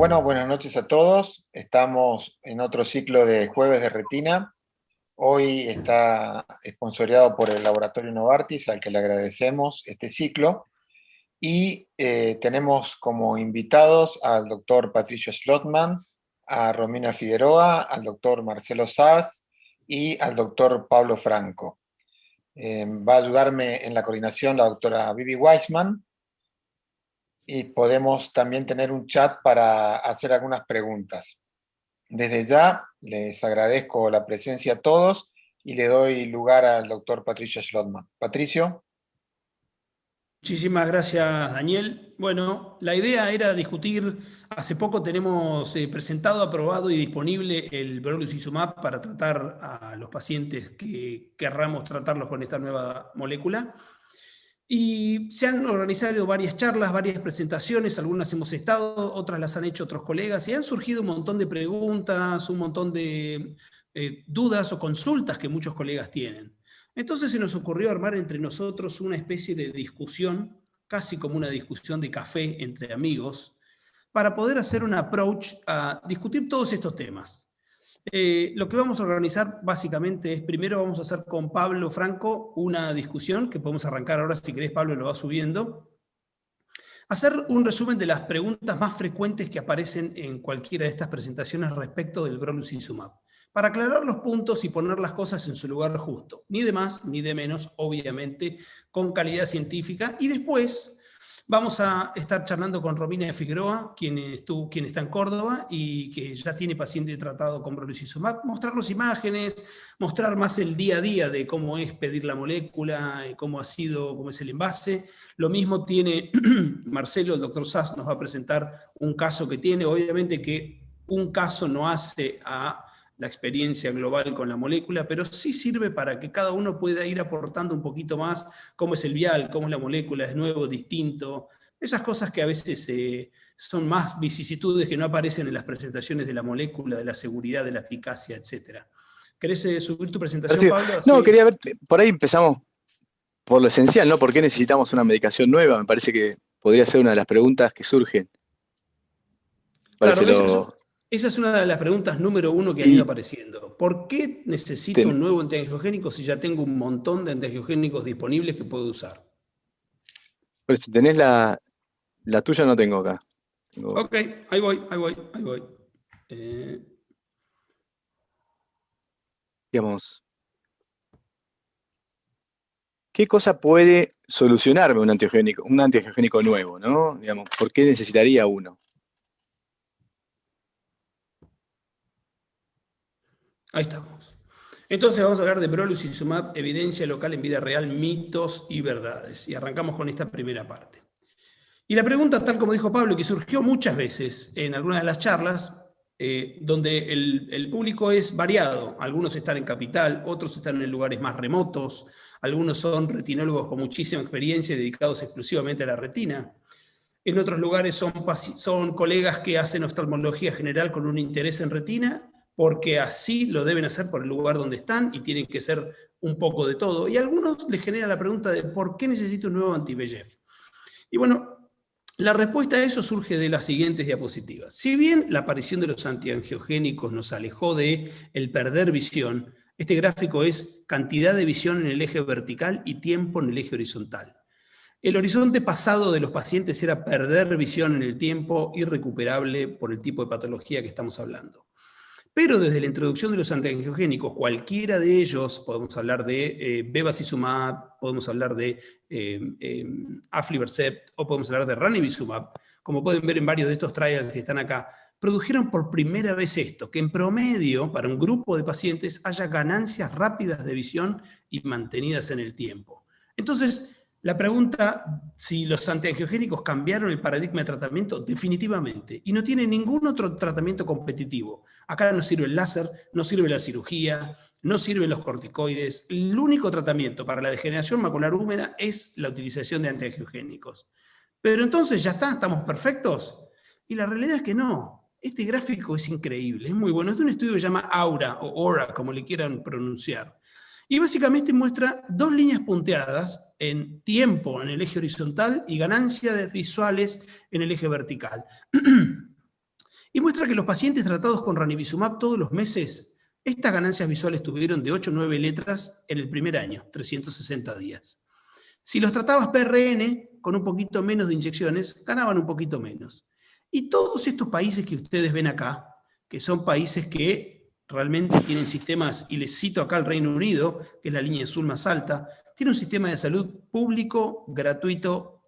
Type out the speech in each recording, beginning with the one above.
Bueno, buenas noches a todos. Estamos en otro ciclo de Jueves de Retina. Hoy está esponsoreado por el Laboratorio Novartis, al que le agradecemos este ciclo. Y tenemos como invitados al doctor Patricio Schlotman, a Romina Figueroa, al doctor Marcelo Saz y al doctor Pablo Franco. Va a ayudarme en la coordinación la doctora Vivi Weissman, y podemos también tener un chat para hacer algunas preguntas. Desde ya les agradezco la presencia a todos y le doy lugar al doctor Patricio Schlotman. Patricio. Muchísimas gracias, Daniel. Bueno, la idea era discutir, hace poco tenemos presentado, aprobado y disponible el brolucizumab para tratar a los pacientes que querramos tratarlos con esta nueva molécula. Y se han organizado varias charlas, varias presentaciones, algunas hemos estado, otras las han hecho otros colegas, y han surgido un montón de preguntas, un montón de dudas o consultas que muchos colegas tienen. Entonces se nos ocurrió armar entre nosotros una especie de discusión, casi como una discusión de café entre amigos, para poder hacer un approach a discutir todos estos temas. Lo que vamos a organizar básicamente es, primero vamos a hacer con Pablo Franco una discusión, que podemos arrancar ahora, si querés Pablo lo va subiendo. Hacer un resumen de las preguntas más frecuentes que aparecen en cualquiera de estas presentaciones respecto del brolucizumab, para aclarar los puntos y poner las cosas en su lugar justo. Ni de más ni de menos, obviamente, con calidad científica. Y después vamos a estar charlando con Romina Figueroa, quien está en Córdoba y que ya tiene paciente tratado con brolucizumab, mostrarnos imágenes, mostrar más el día a día de cómo es pedir la molécula, cómo es el envase. Lo mismo tiene Marcelo, el doctor Saz nos va a presentar un caso que tiene. Obviamente que un caso no hace a la experiencia global con la molécula, pero sí sirve para que cada uno pueda ir aportando un poquito más cómo es el vial, cómo es la molécula, es nuevo, distinto, esas cosas que a veces son más vicisitudes que no aparecen en las presentaciones de la molécula, de la seguridad, de la eficacia, etc. ¿Querés subir tu presentación, Pablo? No, quería ver, por ahí empezamos por lo esencial, ¿no? ¿Por qué necesitamos una medicación nueva? Me parece que podría ser una de las preguntas que surgen. Claro, esa es una de las preguntas número uno que han ido apareciendo. ¿Por qué necesito un nuevo antiangiogénico si ya tengo un montón de antiangiogénicos disponibles que puedo usar? Pero si tenés la tuya, no tengo acá. Ok, ahí voy. Digamos, ¿qué cosa puede solucionarme un antiangiogénico nuevo, ¿no? Digamos, ¿por qué necesitaría uno? Ahí estamos. Entonces vamos a hablar de brolucizumab, evidencia local en vida real, mitos y verdades. Y arrancamos con esta primera parte. Y la pregunta, tal como dijo Pablo, que surgió muchas veces en algunas de las charlas, donde el público es variado. Algunos están en capital, otros están en lugares más remotos, algunos son retinólogos con muchísima experiencia dedicados exclusivamente a la retina. En otros lugares son colegas que hacen oftalmología general con un interés en retina, porque así lo deben hacer por el lugar donde están y tienen que ser un poco de todo. Y a algunos les genera la pregunta de ¿por qué necesito un nuevo anti-VEGF? Y bueno, la respuesta a eso surge de las siguientes diapositivas. Si bien la aparición de los antiangiogénicos nos alejó de el perder visión, este gráfico es cantidad de visión en el eje vertical y tiempo en el eje horizontal. El horizonte pasado de los pacientes era perder visión en el tiempo irrecuperable por el tipo de patología que estamos hablando. Pero desde la introducción de los antiangiogénicos, cualquiera de ellos, podemos hablar de bevacizumab, podemos hablar de aflibercept o podemos hablar de ranibizumab, como pueden ver en varios de estos trials que están acá, produjeron por primera vez esto, que en promedio para un grupo de pacientes haya ganancias rápidas de visión y mantenidas en el tiempo. Entonces, la pregunta, si los antiangiogénicos cambiaron el paradigma de tratamiento, definitivamente. Y no tiene ningún otro tratamiento competitivo. Acá no sirve el láser, no sirve la cirugía, no sirven los corticoides. El único tratamiento para la degeneración macular húmeda es la utilización de antiangiogénicos. Pero entonces, ¿ya está? ¿Estamos perfectos? Y la realidad es que no. Este gráfico es increíble, es muy bueno. Es de un estudio que se llama AURA, o AURA, como le quieran pronunciar. Y básicamente muestra dos líneas punteadas en tiempo en el eje horizontal y ganancia de visuales en el eje vertical. y muestra que los pacientes tratados con ranibizumab todos los meses, estas ganancias visuales tuvieron de 8 o 9 letras en el primer año, 360 días. Si los tratabas PRN, con un poquito menos de inyecciones, ganaban un poquito menos. Y todos estos países que ustedes ven acá, que son países que realmente tienen sistemas, y les cito acá el Reino Unido, que es la línea azul más alta, tiene un sistema de salud público, gratuito,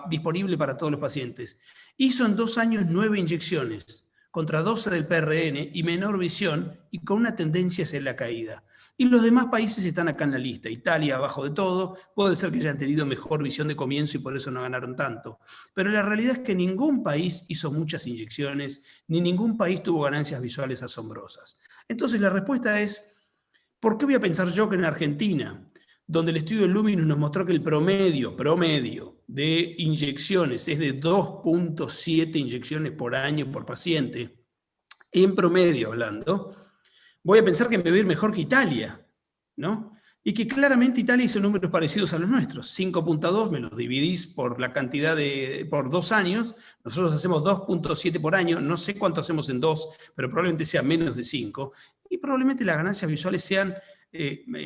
disponible para todos los pacientes. Hizo en 2 años 9 inyecciones, contra 12 del PRN y menor visión, y con una tendencia hacia la caída. Y los demás países están acá en la lista. Italia abajo de todo, puede ser que hayan tenido mejor visión de comienzo y por eso no ganaron tanto. Pero la realidad es que ningún país hizo muchas inyecciones, ni ningún país tuvo ganancias visuales asombrosas. Entonces la respuesta es, ¿por qué voy a pensar yo que en Argentina, donde el estudio Luminus nos mostró que el promedio de inyecciones es de 2.7 inyecciones por año por paciente, en promedio hablando, voy a pensar que me va a ir mejor que Italia, ¿no? Y que claramente Italia hizo números parecidos a los nuestros. 5.2, me los dividís por la cantidad por 2 años, nosotros hacemos 2.7 por año, no sé cuánto hacemos en 2, pero probablemente sea menos de 5, y probablemente las ganancias visuales sean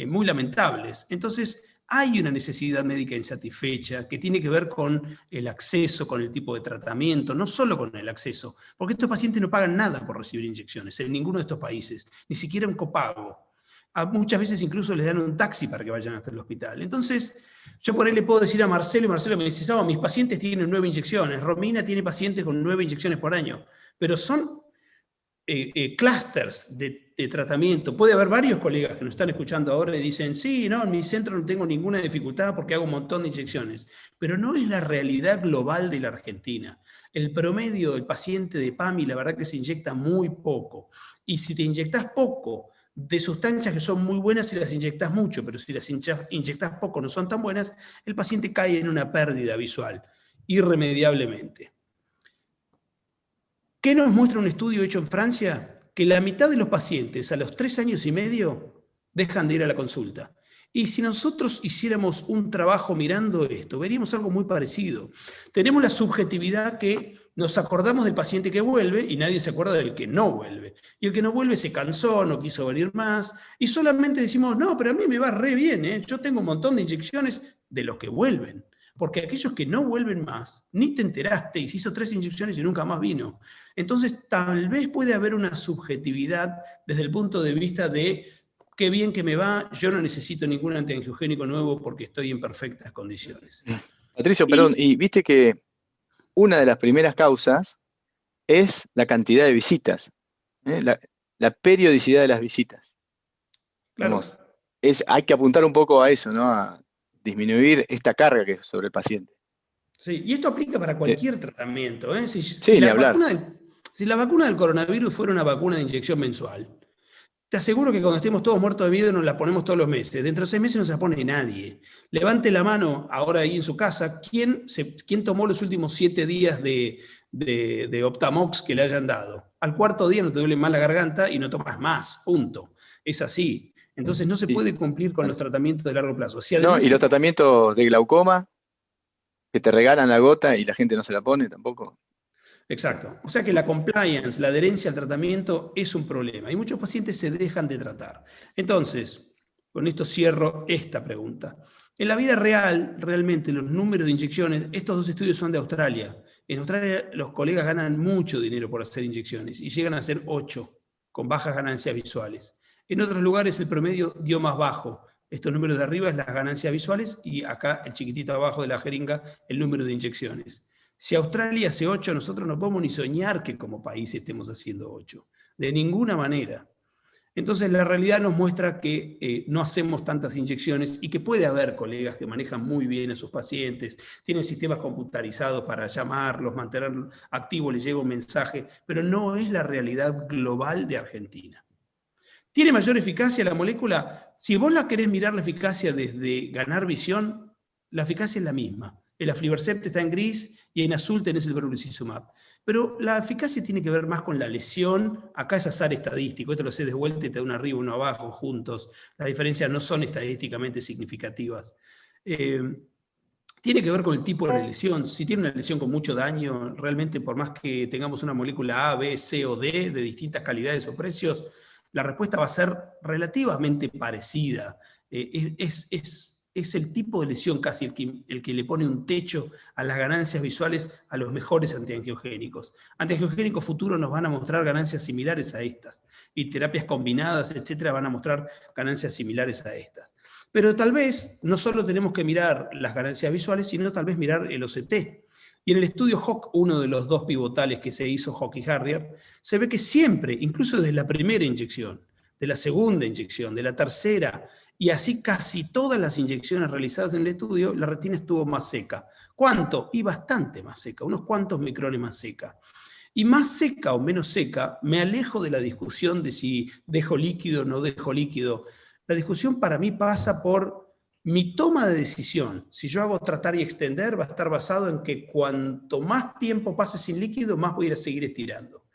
muy lamentables. Entonces, hay una necesidad médica insatisfecha que tiene que ver con el acceso, con el tipo de tratamiento, no solo con el acceso, porque estos pacientes no pagan nada por recibir inyecciones en ninguno de estos países, ni siquiera un copago. Muchas veces incluso les dan un taxi para que vayan hasta el hospital. Entonces, yo por ahí le puedo decir a Marcelo, y Marcelo me dice, Saba, mis pacientes tienen 9 inyecciones, Romina tiene pacientes con 9 inyecciones por año, pero son clústeres de tratamiento. Puede haber varios colegas que nos están escuchando ahora y dicen, sí, no, en mi centro no tengo ninguna dificultad porque hago un montón de inyecciones, pero no es la realidad global de la Argentina. El promedio del paciente de PAMI, la verdad que se inyecta muy poco, y si te inyectas poco de sustancias que son muy buenas si las inyectas mucho, pero si las inyectas poco no son tan buenas, el paciente cae en una pérdida visual, irremediablemente. ¿Qué nos muestra un estudio hecho en Francia? Que la mitad de los pacientes a los 3 años y medio dejan de ir a la consulta. Y si nosotros hiciéramos un trabajo mirando esto, veríamos algo muy parecido. Tenemos la subjetividad que nos acordamos del paciente que vuelve y nadie se acuerda del que no vuelve. Y el que no vuelve se cansó, no quiso venir más, y solamente decimos, no, pero a mí me va re bien, ¿eh? Yo tengo un montón de inyecciones de los que vuelven. Porque aquellos que no vuelven más, ni te enteraste y se hizo 3 inyecciones y nunca más vino. Entonces, tal vez puede haber una subjetividad desde el punto de vista de qué bien que me va, yo no necesito ningún antiangiogénico nuevo porque estoy en perfectas condiciones. Patricio, perdón, y viste que una de las primeras causas es la cantidad de visitas, ¿eh? La periodicidad de las visitas. Claro. Digamos, hay que apuntar un poco a eso, ¿no? A disminuir esta carga que es sobre el paciente. Sí, y esto aplica para cualquier tratamiento, ¿eh? Sí, ni hablar. Si la vacuna del coronavirus fuera una vacuna de inyección mensual, te aseguro que cuando estemos todos muertos de miedo nos la ponemos todos los meses. Dentro de 6 meses no se la pone nadie. Levante la mano ahora ahí en su casa, ¿quién tomó los últimos 7 días de Optamox que le hayan dado? Al 4.º día no te duele más la garganta y no tomas más, punto. Es así. Entonces no se puede cumplir con los tratamientos de largo plazo. Si además, no, y los tratamientos de glaucoma, que te regalan la gota y la gente no se la pone tampoco. Exacto. O sea que la compliance, la adherencia al tratamiento es un problema y muchos pacientes se dejan de tratar. Entonces, con esto cierro esta pregunta. En la vida real, realmente los números de inyecciones, estos 2 estudios son de Australia. En Australia los colegas ganan mucho dinero por hacer inyecciones y llegan a ser 8, con bajas ganancias visuales. En otros lugares el promedio dio más bajo. Estos números de arriba es las ganancias visuales y acá el chiquitito abajo de la jeringa el número de inyecciones. Si Australia hace 8, nosotros no podemos ni soñar que como país estemos haciendo 8. De ninguna manera. Entonces la realidad nos muestra que no hacemos tantas inyecciones y que puede haber colegas que manejan muy bien a sus pacientes, tienen sistemas computarizados para llamarlos, mantenerlos activos, les llega un mensaje, pero no es la realidad global de Argentina. ¿Tiene mayor eficacia la molécula? Si vos la querés mirar la eficacia desde ganar visión, la eficacia es la misma. El aflibercept está en gris y en azul tenés el brolucizumab. Pero la eficacia tiene que ver más con la lesión. Acá es azar estadístico. Esto lo sé de vuelta y te da uno arriba, uno abajo, juntos. Las diferencias no son estadísticamente significativas. Tiene tiene que ver con el tipo de la lesión. Si tiene una lesión con mucho daño, realmente por más que tengamos una molécula A, B, C o D de distintas calidades o precios, la respuesta va a ser relativamente parecida. Es el tipo de lesión casi el que le pone un techo a las ganancias visuales a los mejores antiangiogénicos. Antiangiogénicos futuros nos van a mostrar ganancias similares a estas, y terapias combinadas, etcétera, van a mostrar ganancias similares a estas. Pero tal vez no solo tenemos que mirar las ganancias visuales, sino tal vez mirar el OCT. Y en el estudio HOC, uno de los dos pivotales que se hizo, HOC y Harrier, se ve que siempre, incluso desde la primera inyección, de la segunda inyección, de la tercera, y así casi todas las inyecciones realizadas en el estudio, la retina estuvo más seca. ¿Cuánto? Y bastante más seca, unos cuantos micrones más seca. Y más seca o menos seca, me alejo de la discusión de si dejo líquido o no dejo líquido. La discusión para mí pasa por mi toma de decisión. Si yo hago tratar y extender, va a estar basado en que cuanto más tiempo pase sin líquido, más voy a ir a seguir estirando.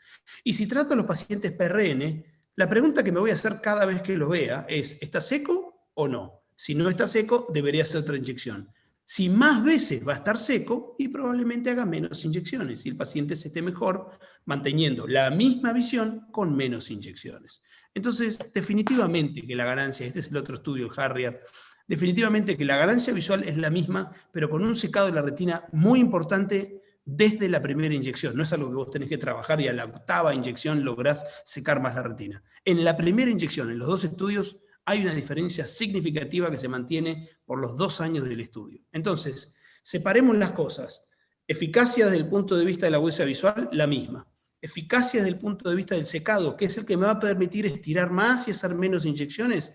Y si trato a los pacientes PRN, la pregunta que me voy a hacer cada vez que lo vea es, ¿está seco o no? Si no está seco, debería hacer otra inyección. Si más veces va a estar seco, y probablemente haga menos inyecciones, y el paciente se esté mejor manteniendo la misma visión con menos inyecciones. Entonces, definitivamente que la ganancia, este es el otro estudio, el Harrier, definitivamente que la ganancia visual es la misma, pero con un secado de la retina muy importante desde la primera inyección. No es algo que vos tenés que trabajar y a la octava inyección lográs secar más la retina. En la primera inyección, en los dos estudios, hay una diferencia significativa que se mantiene por los 2 años del estudio. Entonces, separemos las cosas. Eficacia desde el punto de vista de la huella visual, la misma. Eficacia desde el punto de vista del secado, que es el que me va a permitir estirar más y hacer menos inyecciones,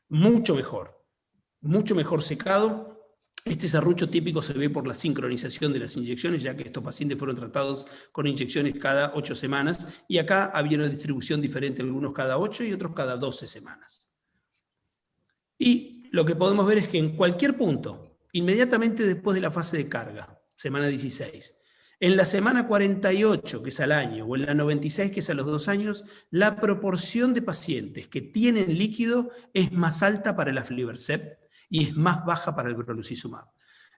mucho mejor secado. Este serrucho típico se ve por la sincronización de las inyecciones, ya que estos pacientes fueron tratados con inyecciones cada 8 semanas, y acá había una distribución diferente, algunos cada 8 y otros cada 12 semanas. Y lo que podemos ver es que en cualquier punto, inmediatamente después de la fase de carga, semana 16, en la semana 48, que es al año, o en la 96, que es a los 2 años, la proporción de pacientes que tienen líquido es más alta para el aflibercept y es más baja para el brolucizumab.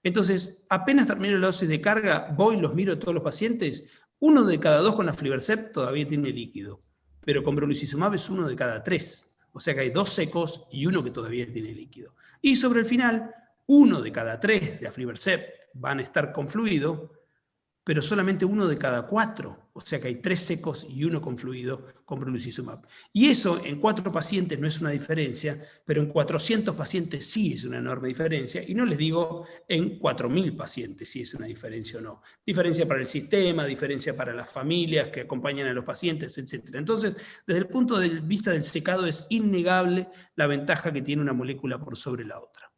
Entonces, apenas termino la dosis de carga, voy, los miro a todos los pacientes, 1 de cada 2 con aflibercept todavía tiene líquido, pero con brolucizumab es 1 de cada 3. O sea que hay 2 secos y 1 que todavía tiene líquido. Y sobre el final, 1 de cada 3 de aflibercept van a estar con fluido, pero solamente 1 de cada 4. O sea que hay 3 secos y 1 con fluido con brolucizumab. Y eso en 4 pacientes no es una diferencia, pero en 400 pacientes sí es una enorme diferencia. Y no les digo en 4.000 pacientes si es una diferencia o no. Diferencia para el sistema, diferencia para las familias que acompañan a los pacientes, etc. Entonces, desde el punto de vista del secado es innegable la ventaja que tiene una molécula por sobre la otra.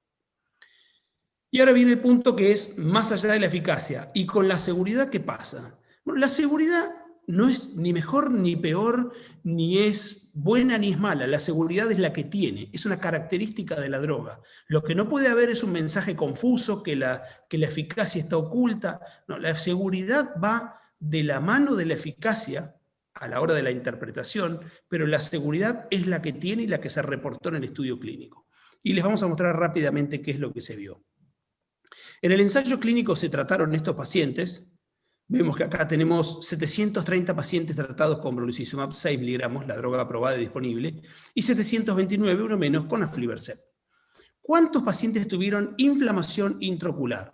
Y ahora viene el punto que es más allá de la eficacia. ¿Y con la seguridad qué pasa? Bueno, la seguridad no es ni mejor ni peor, ni es buena ni es mala. La seguridad es la que tiene, es una característica de la droga. Lo que no puede haber es un mensaje confuso, que la eficacia está oculta. No, la seguridad va de la mano de la eficacia a la hora de la interpretación, pero la seguridad es la que tiene y la que se reportó en el estudio clínico. Y les vamos a mostrar rápidamente qué es lo que se vio. En el ensayo clínico se trataron estos pacientes. Vemos que acá tenemos 730 pacientes tratados con brolucizumab 6 miligramos, la droga aprobada y disponible, y 729, uno menos, con aflibercept. ¿Cuántos pacientes tuvieron inflamación intraocular?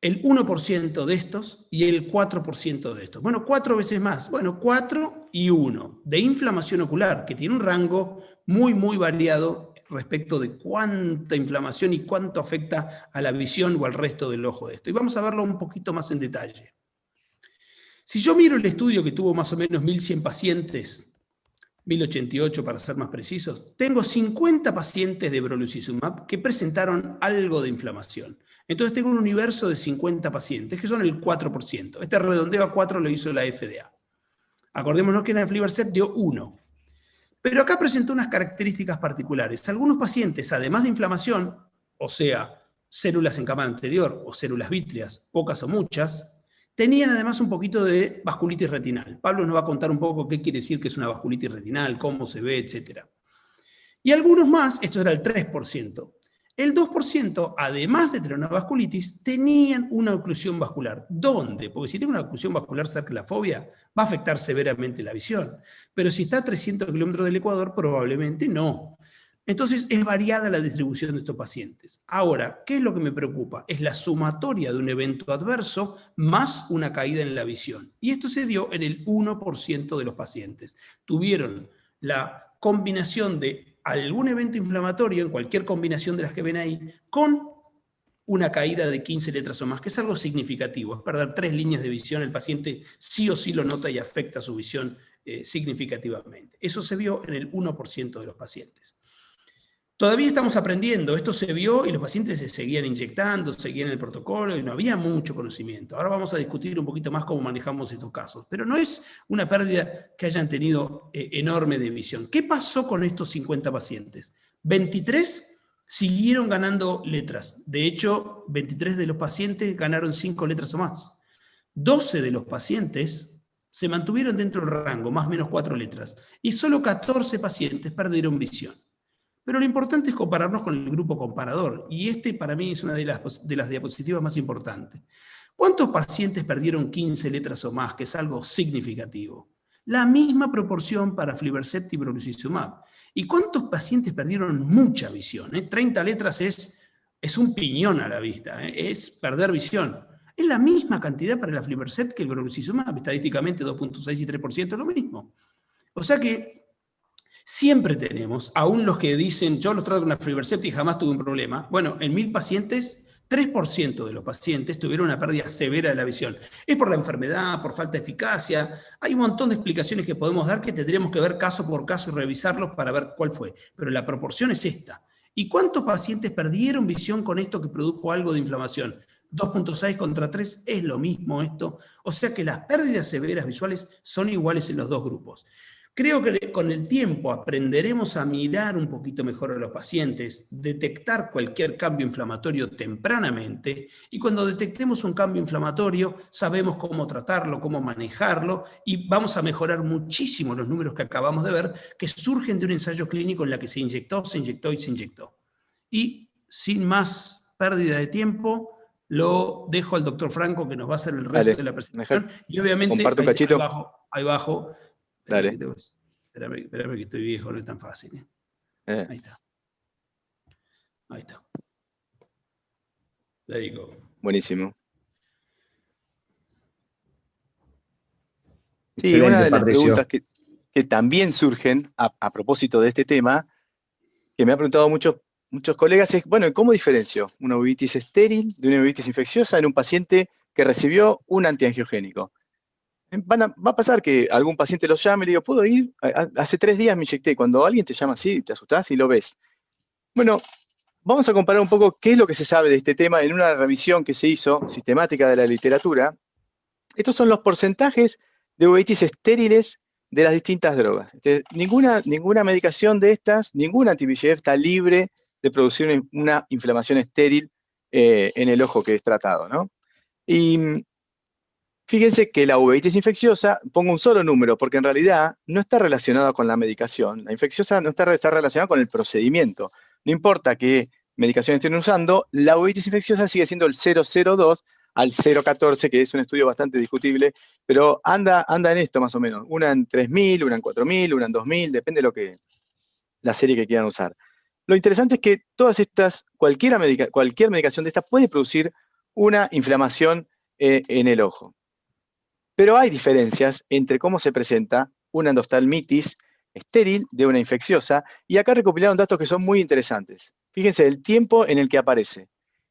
El 1% de estos y el 4% de estos. Bueno, 4 veces más. Bueno, 4 y 1 de inflamación ocular, que tiene un rango muy, muy variado respecto de cuánta inflamación y cuánto afecta a la visión o al resto del ojo de esto. Y vamos a verlo un poquito más en detalle. Si yo miro el estudio que tuvo más o menos 1.100 pacientes, 1.088 para ser más precisos, tengo 50 pacientes de brolucizumab que presentaron algo de inflamación. Entonces tengo un universo de 50 pacientes, que son el 4%. Este redondeo a 4 lo hizo la FDA. Acordémonos que en el aflibercept dio 1. Pero acá presentó unas características particulares. Algunos pacientes, además de inflamación, o sea, células en cama anterior o células vítreas, pocas o muchas, tenían además un poquito de vasculitis retinal. Pablo nos va a contar un poco qué quiere decir que es una vasculitis retinal, cómo se ve, etc. Y algunos más, esto era el 3%, El 2%, además de tener una vasculitis, tenían una oclusión vascular. ¿Dónde? Porque si tengo una oclusión vascular cerca de la fobia, va a afectar severamente la visión. Pero si está a 300 kilómetros del Ecuador, probablemente no. Entonces, es variada la distribución de estos pacientes. Ahora, ¿qué es lo que me preocupa? Es la sumatoria de un evento adverso más una caída en la visión. Y esto se dio en el 1% de los pacientes. Tuvieron la combinación de algún evento inflamatorio, en cualquier combinación de las que ven ahí, con una caída de 15 letras o más, que es algo significativo. Es perder 3 líneas de visión, el paciente sí o sí lo nota y afecta su visión significativamente. Eso se vio en el 1% de los pacientes. Todavía estamos aprendiendo, esto se vio y los pacientes se seguían inyectando, seguían el protocolo y no había mucho conocimiento. Ahora vamos a discutir un poquito más cómo manejamos estos casos, pero no es una pérdida que hayan tenido enorme de visión. ¿Qué pasó con estos 50 pacientes? 23 siguieron ganando letras. De hecho, 23 de los pacientes ganaron 5 letras o más. 12 de los pacientes se mantuvieron dentro del rango, más o menos 4 letras. Y solo 14 pacientes perdieron visión. Pero lo importante es compararnos con el grupo comparador, y este para mí es una de las diapositivas más importantes. ¿Cuántos pacientes perdieron 15 letras o más, que es algo significativo? La misma proporción para aflibercept y brolucizumab. ¿Y cuántos pacientes perdieron mucha visión? 30 letras es un piñón a la vista, es perder visión. Es la misma cantidad para el aflibercept que el brolucizumab, estadísticamente 2.6 y 3% es lo mismo. O sea que siempre tenemos, aún los que dicen, yo los trato con aflibercept y jamás tuve un problema. Bueno, en 1000 pacientes, 3% de los pacientes tuvieron una pérdida severa de la visión. Es por la enfermedad, por falta de eficacia. Hay un montón de explicaciones que podemos dar que tendríamos que ver caso por caso y revisarlos para ver cuál fue. Pero la proporción es esta. ¿Y cuántos pacientes perdieron visión con esto que produjo algo de inflamación? 2.6 contra 3 es lo mismo esto. O sea que las pérdidas severas visuales son iguales en los dos grupos. Creo que con el tiempo aprenderemos a mirar un poquito mejor a los pacientes, detectar cualquier cambio inflamatorio tempranamente, y cuando detectemos un cambio inflamatorio sabemos cómo tratarlo, cómo manejarlo, y vamos a mejorar muchísimo los números que acabamos de ver, que surgen de un ensayo clínico en la que se inyectó y se inyectó. Y sin más pérdida de tiempo, lo dejo al doctor Franco, que nos va a hacer el resto de la presentación, y obviamente comparto un cachito. ahí abajo. Dale. Espérame que estoy viejo, no es tan fácil. Ahí está. Ahí está. There you go. Buenísimo. Sí, Excelente, una de las Patricio. preguntas que también surgen a propósito de este tema, que me han preguntado muchos colegas, es, bueno, ¿cómo diferencio una uveitis estéril de una uveitis infecciosa en un paciente que recibió un antiangiogénico? Va a pasar que algún paciente los llame y le digo, ¿puedo ir? Hace 3 días me inyecté. Cuando alguien te llama así, te asustás y lo ves. Bueno, vamos a comparar un poco qué es lo que se sabe de este tema en una revisión que se hizo, sistemática de la literatura. Estos son los porcentajes de uveitis estériles de las distintas drogas. Ninguna medicación de estas, ningún anti-VEGF está libre de producir una inflamación estéril en el ojo que es tratado, ¿no? Y fíjense que la uveitis infecciosa, pongo un solo número, porque en realidad no está relacionada con la medicación. La infecciosa no está relacionada con el procedimiento. No importa qué medicación estén usando, la uveitis infecciosa sigue siendo el 0,02 al 0,14, que es un estudio bastante discutible, pero anda en esto más o menos. Una en 3.000, una en 4.000, una en 2.000, depende de la serie que quieran usar. Lo interesante es que todas estas, cualquier medicación de estas puede producir una inflamación en el ojo. Pero hay diferencias entre cómo se presenta una endoftalmitis estéril de una infecciosa, y acá recopilaron datos que son muy interesantes. Fíjense el tiempo en el que aparece.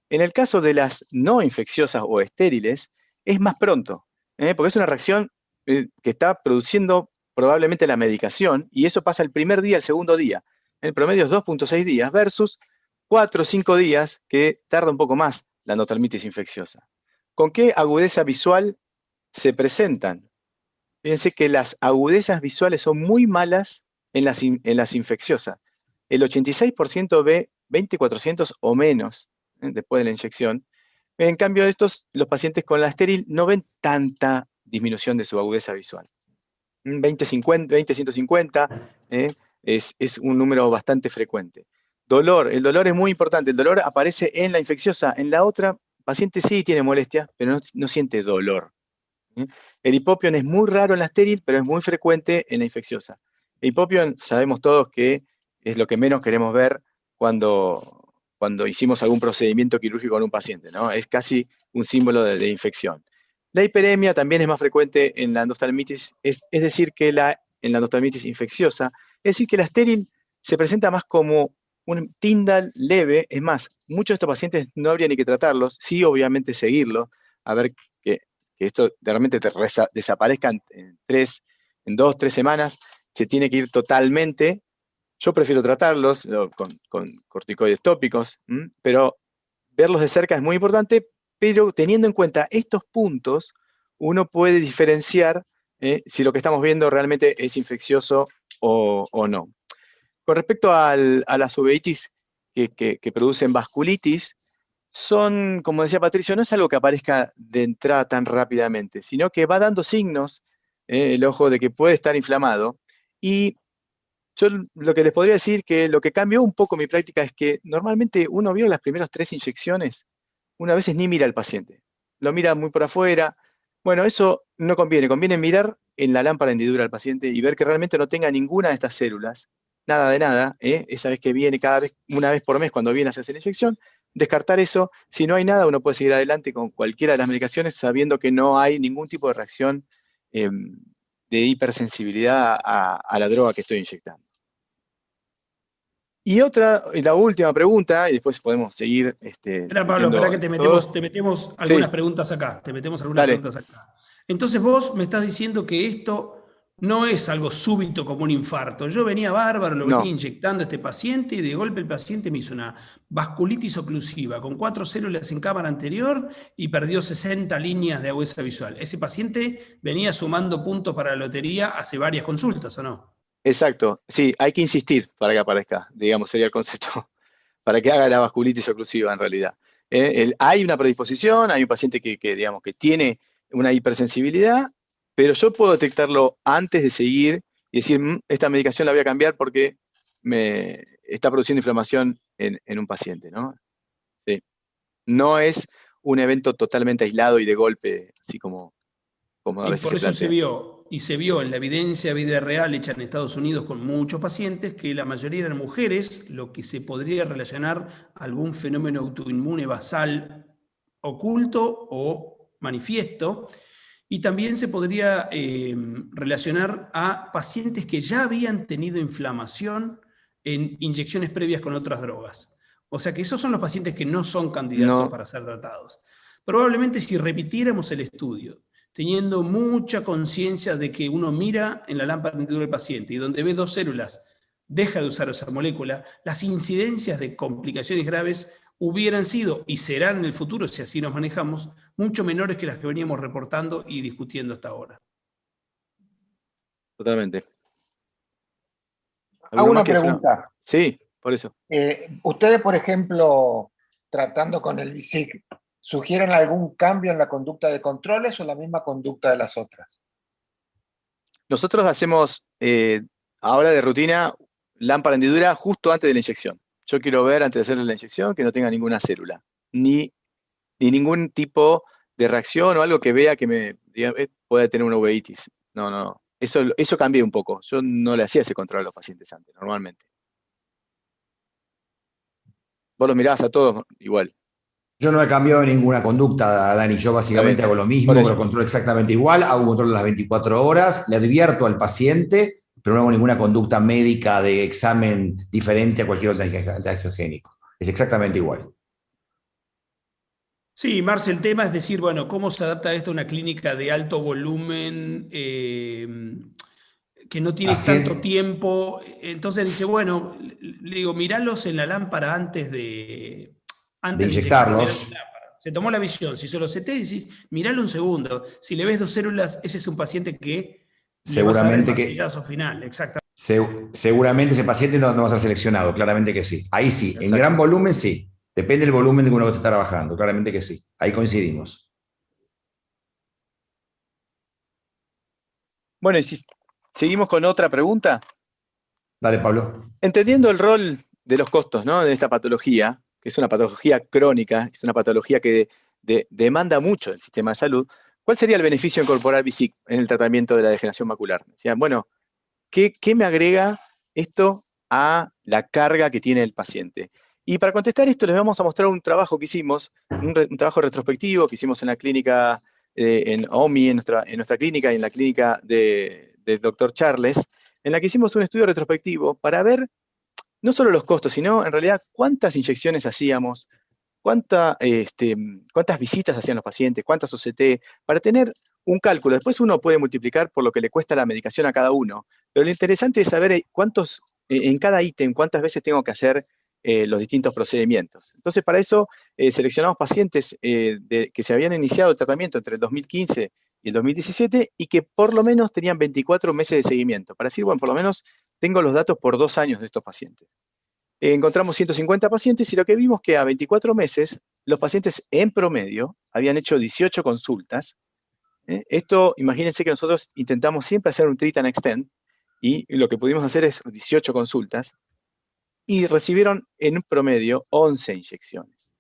En el caso de las no infecciosas o estériles, es más pronto, porque es una reacción que está produciendo probablemente la medicación, y eso pasa el primer día, el segundo día. El promedio es 2.6 días versus 4 o 5 días que tarda un poco más la endoftalmitis infecciosa. ¿Con qué agudeza visual se presentan? Fíjense que las agudezas visuales son muy malas en las infecciosas. El 86% ve 20/400 o menos después de la inyección. En cambio, los pacientes con la estéril no ven tanta disminución de su agudeza visual. 20/150 es un número bastante frecuente. Dolor, el dolor es muy importante. El dolor aparece en la infecciosa. En la otra, el paciente sí tiene molestia, pero no siente dolor. ¿Sí? El hipopion es muy raro en la estéril, pero es muy frecuente en la infecciosa. El hipopion sabemos todos que es lo que menos queremos ver cuando hicimos algún procedimiento quirúrgico con un paciente, ¿no? Es casi un símbolo de infección. La hiperemia también es más frecuente en la endoftalmitis, es decir, que en la endoftalmitis infecciosa, es decir, que la estéril se presenta más como un Tyndall leve. Es más, muchos de estos pacientes no habría ni que tratarlos, sí, obviamente seguirlos, a ver que esto realmente desaparezca en 2, 3 semanas, se tiene que ir totalmente. Yo prefiero tratarlos con corticoides tópicos, pero verlos de cerca es muy importante, pero teniendo en cuenta estos puntos, uno puede diferenciar si lo que estamos viendo realmente es infeccioso o no. Con respecto a las uveitis que producen vasculitis, son, como decía Patricio, no es algo que aparezca de entrada tan rápidamente, sino que va dando signos el ojo de que puede estar inflamado. Y yo lo que les podría decir que lo que cambió un poco mi práctica es que normalmente uno vio las primeras 3 inyecciones, una veces ni mira al paciente, lo mira muy por afuera. Bueno, eso no conviene, conviene mirar en la lámpara hendidura al paciente y ver que realmente no tenga ninguna de estas células, nada de nada, esa vez que viene, una vez por mes cuando viene a hacerse la inyección, descartar eso. Si no hay nada, uno puede seguir adelante con cualquiera de las medicaciones sabiendo que no hay ningún tipo de reacción de hipersensibilidad a la droga que estoy inyectando. Y la última pregunta, y después podemos seguir Espera, Pablo, espera que te metemos algunas Sí, preguntas acá. Te metemos algunas dale. preguntas acá. Entonces vos me estás diciendo que esto no es algo súbito como un infarto. Yo venía bárbaro, lo venía No, inyectando a este paciente y de golpe el paciente me hizo una vasculitis oclusiva con 4 células en cámara anterior y perdió 60 líneas de agudeza visual. Ese paciente venía sumando puntos para la lotería hace varias consultas, ¿o no? exacto. Sí, hay que insistir para que aparezca, digamos, sería el concepto, para que haga la vasculitis oclusiva en realidad. Hay una predisposición, hay un paciente digamos, que tiene una hipersensibilidad, pero yo puedo detectarlo antes de seguir y decir, esta medicación la voy a cambiar porque me está produciendo inflamación en un paciente, ¿no? Sí. No es un evento totalmente aislado y de golpe, así como a Y veces por se eso se plantea. vio, y se vio en la evidencia vida real hecha en Estados Unidos con muchos pacientes, que la mayoría eran mujeres, lo que se podría relacionar a algún fenómeno autoinmune basal oculto o manifiesto, y también se podría relacionar a pacientes que ya habían tenido inflamación en inyecciones previas con otras drogas. O sea que esos son los pacientes que no son candidatos No, para ser tratados. Probablemente si repitiéramos el estudio, teniendo mucha conciencia de que uno mira en la lámpara hendidura del paciente y donde ve 2 células deja de usar esa molécula, las incidencias de complicaciones graves hubieran sido y serán en el futuro, si así nos manejamos, mucho menores que las que veníamos reportando y discutiendo hasta ahora. totalmente. Hago ¿Alguno más una que hacer una? pregunta. Sí, por eso. Ustedes, por ejemplo, tratando con el BISIC, ¿sugieren algún cambio en la conducta de controles o la misma conducta de las otras? Nosotros hacemos ahora de rutina lámpara hendidura justo antes de la inyección. Yo quiero ver antes de hacerle la inyección que no tenga ninguna célula, ni ningún tipo de reacción o algo que vea que me diga, puede tener una uveitis. No, no, no. Eso cambié un poco. Yo no le hacía ese control a los pacientes antes, normalmente. Vos los mirabas a todos igual. Yo no he cambiado ninguna conducta, Dani. Yo Está básicamente bien. hago lo Por mismo, me lo eso. controlo exactamente igual, hago un control a las 24 horas, le advierto al paciente, pero no hago ninguna conducta médica de examen diferente a cualquier otro antiangiogénico. Es exactamente igual. Sí, Marce, el tema es decir, bueno, ¿cómo se adapta esto a una clínica de alto volumen que no tienes tanto Así, tiempo? Entonces dice, bueno, le digo, miralos en la lámpara de antes de inyectar, miralo en inyectarlos, la lámpara. Se tomó la visión, si se lo seté, decís, miralo un segundo. Si le ves 2 células, ese es un paciente que le vas a dar el seguramente martillazo final, exactamente. seguramente ese paciente no va a ser seleccionado, claramente que sí. Ahí sí, en gran Exacto. volumen sí. Depende del volumen de que uno está trabajando, claramente que sí. Ahí coincidimos. Bueno, y si seguimos con otra pregunta. Dale, Pablo. Entendiendo el rol de los costos, ¿no?, de esta patología, que es una patología crónica, es una patología que demanda mucho del sistema de salud, ¿cuál sería el beneficio de incorporar BICIC en el tratamiento de la degeneración macular? Decían, bueno, ¿qué me agrega esto a la carga que tiene el paciente? Y para contestar esto les vamos a mostrar un trabajo que hicimos, un trabajo retrospectivo que hicimos en la clínica, en OMI, en nuestra clínica y en la clínica del doctor Charles, en la que hicimos un estudio retrospectivo para ver no solo los costos, sino en realidad cuántas inyecciones hacíamos, cuántas visitas hacían los pacientes, cuántas OCT, para tener un cálculo. Después uno puede multiplicar por lo que le cuesta la medicación a cada uno, pero lo interesante es saber en cada ítem, cuántas veces tengo que hacer los distintos procedimientos. Entonces, para eso seleccionamos pacientes que se habían iniciado el tratamiento entre el 2015 y el 2017 y que por lo menos tenían 24 meses de seguimiento, para decir, bueno, por lo menos tengo los datos por 2 años de estos pacientes. Encontramos 150 pacientes y lo que vimos que a 24 meses los pacientes en promedio habían hecho 18 consultas. Esto, imagínense que nosotros intentamos siempre hacer un treat and extend y lo que pudimos hacer es 18 consultas y recibieron en un promedio 11 inyecciones.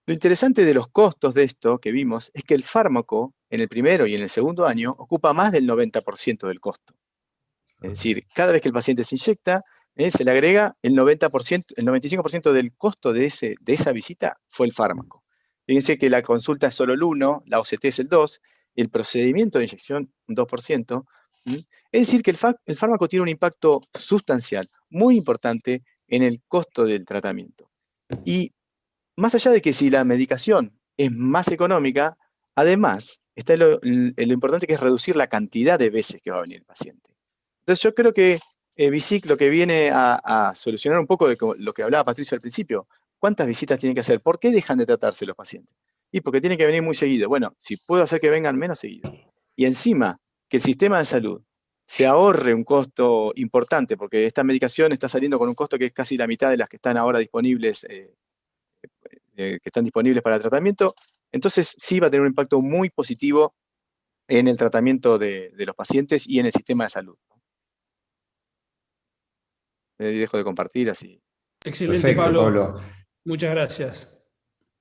Lo interesante de los costos de esto que vimos es que el fármaco en el primero y en el segundo año ocupa más del 90% del costo. Es decir, cada vez que el paciente se inyecta, se le agrega el 90%, el 95% del costo de esa visita fue el fármaco. Fíjense que la consulta es solo el 1%, la OCT es el 2%, el procedimiento de inyección un 2%. Es decir, que el fármaco tiene un impacto sustancial, muy importante en el costo del tratamiento. Y más allá de que si la medicación es más económica, además está lo importante que es reducir la cantidad de veces que va a venir el paciente. Entonces yo creo que BICIC lo que viene a solucionar un poco de lo que hablaba Patricio al principio. ¿Cuántas visitas tienen que hacer? ¿Por qué dejan de tratarse los pacientes? Y porque tienen que venir muy seguido. Bueno, si puedo hacer que vengan menos seguido. Y encima, que el sistema de salud se ahorre un costo importante, porque esta medicación está saliendo con un costo que es casi la mitad de las que están ahora disponibles, para tratamiento, entonces sí va a tener un impacto muy positivo en el tratamiento de los pacientes y en el sistema de salud. Dejo de compartir así. Excelente, Perfecto, Pablo. Muchas gracias.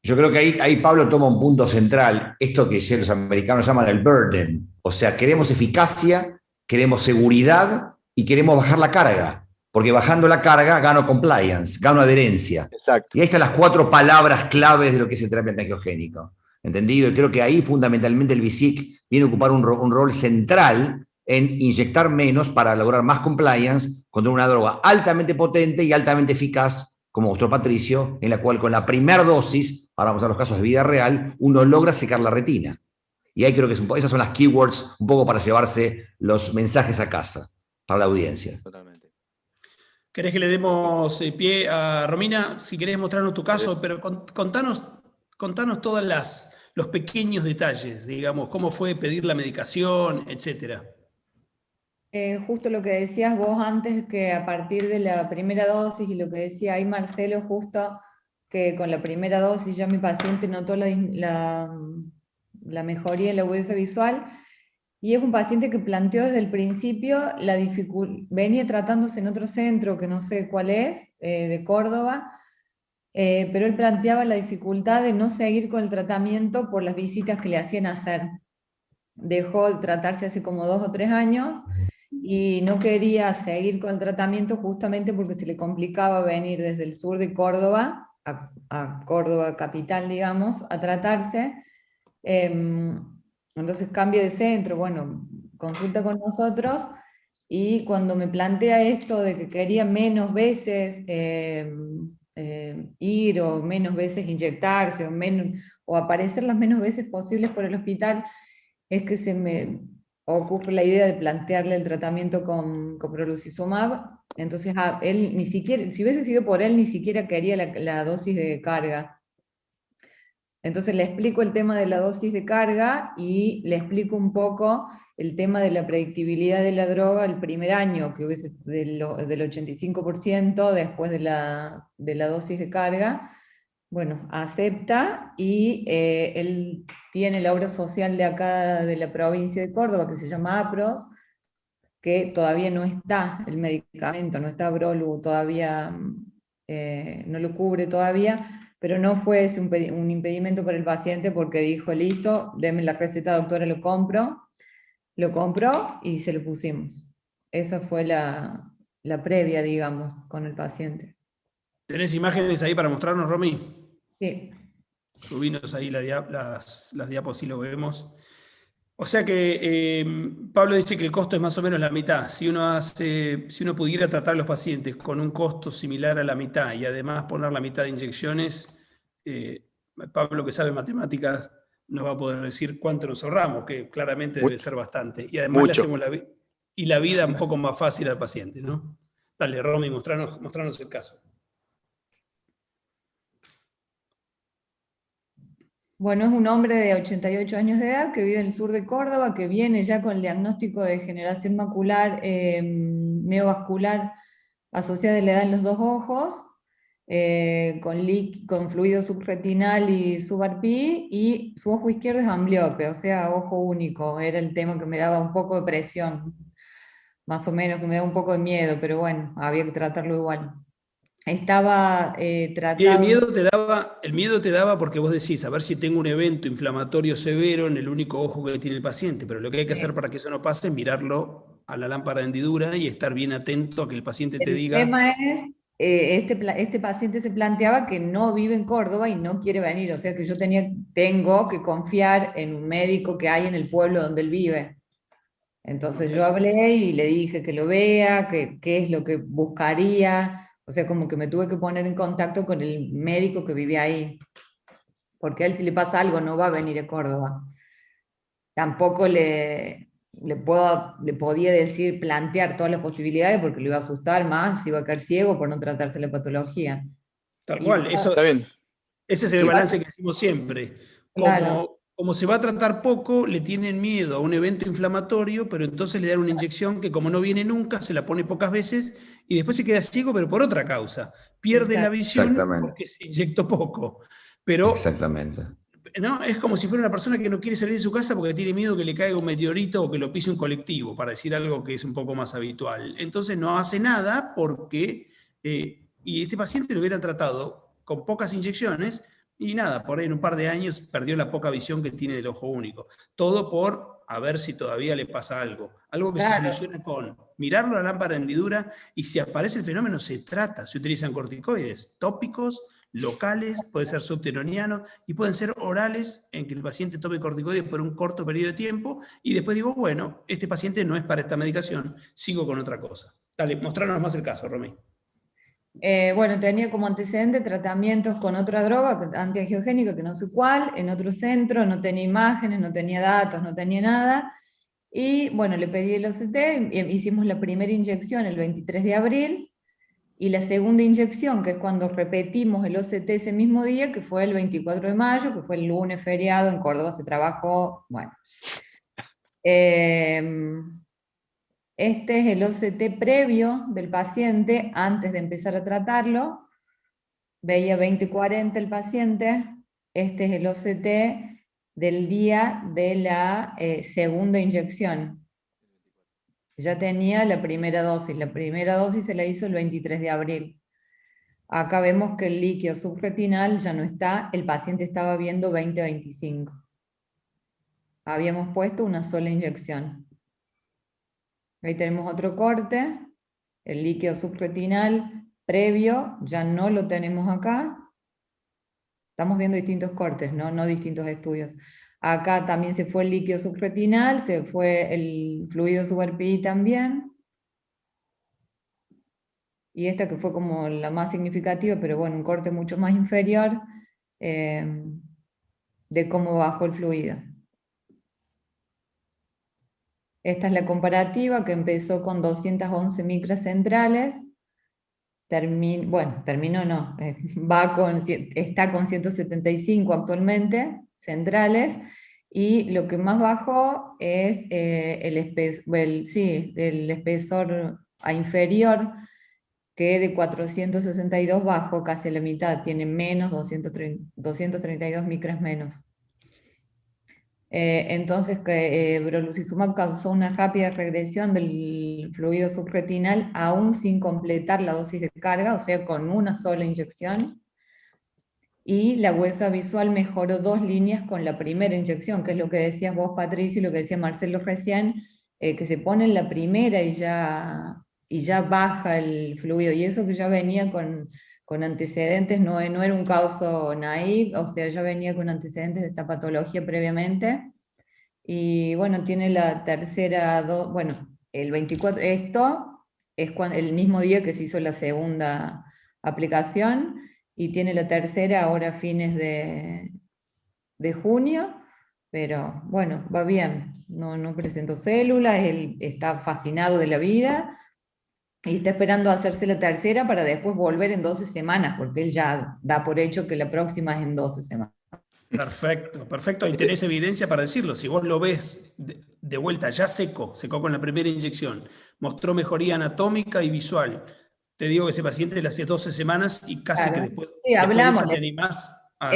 Yo creo que ahí Pablo toma un punto central, esto que los americanos llaman el burden. O sea, queremos eficacia, queremos seguridad y queremos bajar la carga. Porque bajando la carga gano compliance, gano adherencia. Exacto. Y ahí están las 4 palabras claves de lo que es el terapia antiangiogénico. ¿Entendido? Y creo que ahí fundamentalmente el BICIC viene a ocupar un rol central en inyectar menos para lograr más compliance contra una droga altamente potente y altamente eficaz, como mostró Patricio, en la cual con la primera dosis, ahora vamos a los casos de vida real, uno logra secar la retina. Y ahí creo que esas son las keywords un poco para llevarse los mensajes a casa, para la audiencia. Totalmente. ¿Querés que le demos pie a Romina? Si querés mostrarnos tu caso, pero contanos todos los pequeños detalles, digamos, cómo fue pedir la medicación, etcétera. Justo lo que decías vos antes, que a partir de la primera dosis, y lo que decía ahí Marcelo, justo que con la primera dosis ya mi paciente notó la mejoría en la agudeza visual, y es un paciente que planteó desde el principio la dificultad, venía tratándose en otro centro, que no sé cuál es, de Córdoba, pero él planteaba la dificultad de no seguir con el tratamiento por las visitas que le hacían hacer. Dejó de tratarse hace como 2 o 3 años, y no quería seguir con el tratamiento justamente porque se le complicaba venir desde el sur de Córdoba, a Córdoba capital, digamos, a tratarse. Entonces cambia de centro, bueno, consulta con nosotros, y cuando me plantea esto de que quería menos veces ir, o menos veces inyectarse, o aparecer las menos veces posibles por el hospital, es que se me ocurre la idea de plantearle el tratamiento con coproluzumab. Entonces él ni siquiera, si hubiese sido por él, ni siquiera quería la dosis de carga. Entonces le explico el tema de la dosis de carga y le explico un poco el tema de la predictibilidad de la droga el primer año, que hubiese del 85% después de la dosis de carga. Bueno, acepta, y él tiene la obra social de acá de la provincia de Córdoba, que se llama APROS, que todavía no está el medicamento, no está Brolu todavía no lo cubre todavía, pero no fue ese un impedimento para el paciente porque dijo, listo, deme la receta, doctora, lo compró y se lo pusimos. Esa fue la previa, digamos, con el paciente. ¿Tenés imágenes ahí para mostrarnos, Romy? Sí. Subinos ahí las diapos y lo vemos. O sea que Pablo dice que el costo es más o menos la mitad. Si uno pudiera tratar a los pacientes con un costo similar a la mitad y además poner la mitad de inyecciones, Pablo, que sabe matemáticas, nos va a poder decir cuánto nos ahorramos, que claramente debe ser bastante. Y además Mucho. le hacemos la vida un poco más fácil al paciente, ¿no? Dale, Romy, mostranos el caso. Bueno, es un hombre de 88 años de edad que vive en el sur de Córdoba, que viene ya con el diagnóstico de degeneración macular neovascular asociada a la edad en los dos ojos, con fluido subretinal y subarpí, y su ojo izquierdo es ambliope, o sea, ojo único. Era el tema que me daba un poco de presión, más o menos, que me daba un poco de miedo, pero bueno, había que tratarlo igual. Estaba Y tratado... el miedo te daba porque vos decís, a ver si tengo un evento inflamatorio severo en el único ojo que tiene el paciente, pero lo que hay que hacer para que eso no pase es mirarlo a la lámpara de hendidura y estar bien atento a que el paciente te El diga... tema es, este paciente se planteaba que no vive en Córdoba y no quiere venir, o sea que yo tengo que confiar en un médico que hay en el pueblo donde él vive. Entonces yo hablé y le dije que lo vea, qué es lo que buscaría, o sea, como que me tuve que poner en contacto con el médico que vive ahí, porque a él si le pasa algo no va a venir a Córdoba. Tampoco le podía decir, plantear todas las posibilidades porque lo iba a asustar más, se iba a caer ciego por no tratarse la patología. Tal Y cual, eso, Está bien. ese es el Sí. balance que decimos siempre. claro, Como se va a tratar poco, le tienen miedo a un evento inflamatorio, pero entonces le dan una inyección que como no viene nunca, se la pone pocas veces y después se queda ciego, pero por otra causa. Pierde la visión Exactamente. porque se inyectó poco. Pero Exactamente. ¿no? Es como si fuera una persona que no quiere salir de su casa porque tiene miedo que le caiga un meteorito o que lo pise un colectivo, para decir algo que es un poco más habitual. Entonces no hace nada porque, y este paciente lo hubieran tratado con pocas inyecciones y nada, por ahí en un par de años perdió la poca visión que tiene del ojo único. Todo por a ver si todavía le pasa algo. Algo que se claro. soluciona con mirarlo a la lámpara de hendidura y si aparece el fenómeno se trata. Se utilizan corticoides tópicos, locales, puede ser subteroniano y pueden ser orales en que el paciente tome corticoides por un corto periodo de tiempo y después digo, bueno, este paciente no es para esta medicación, sigo con otra cosa. Dale, mostrarnos más el caso, Romy. Bueno, tenía como antecedente tratamientos con otra droga antiangiogénica, que no sé cuál, en otro centro, no tenía imágenes, no tenía datos, no tenía nada. Y bueno, le pedí el OCT, hicimos la primera inyección el 23 de abril, y la segunda inyección, que es cuando repetimos el OCT ese mismo día, que fue el 24 de mayo, que fue el lunes feriado, en Córdoba se trabajó, bueno. Este es el OCT previo del paciente antes de empezar a tratarlo. Veía 20/40 el paciente. Este es el OCT del día de la segunda inyección. Ya tenía la primera dosis. La primera dosis se la hizo el 23 de abril. Acá vemos que el líquido subretinal ya no está. El paciente estaba viendo 20/25. Habíamos puesto una sola inyección. Ahí tenemos otro corte, el líquido subretinal previo, ya no lo tenemos acá. Estamos viendo distintos cortes, no distintos estudios. Acá también se fue el líquido subretinal, se fue el fluido subarpí también. Y esta que fue como la más significativa, pero bueno, un corte mucho más inferior de cómo bajó el fluido. Esta es la comparativa que empezó con 211 micras centrales. Terminó no, está con 175 actualmente centrales, y lo que más bajó es el espesor a inferior, que de 462 bajó casi a la mitad, tiene menos 232 micras menos. Entonces, brolucizumab causó una rápida regresión del el fluido subretinal aún sin completar la dosis de carga, o sea, con una sola inyección. Y la huesa visual mejoró 2 líneas con la primera inyección, que es lo que decías vos, Patricio, y lo que decía Marcelo recién, que se pone en la primera y ya baja el fluido. Y eso que ya venía con antecedentes, no era un caso naive, o sea, ya venía con antecedentes de esta patología previamente. Y bueno, tiene la tercera, bueno, el 24, esto es el mismo día que se hizo la segunda aplicación, y tiene la tercera ahora a fines de junio, pero bueno, va bien, no presentó células, él está fascinado de la vida, y está esperando hacerse la tercera para después volver en 12 semanas, porque él ya da por hecho que la próxima es en 12 semanas. Perfecto, perfecto. Y tenés evidencia para decirlo. Si vos lo ves de vuelta, ya secó con la primera inyección, mostró mejoría anatómica y visual. Te digo que ese paciente le hacía 12 semanas y casi que después, sí, hablamos, después de ese te animás a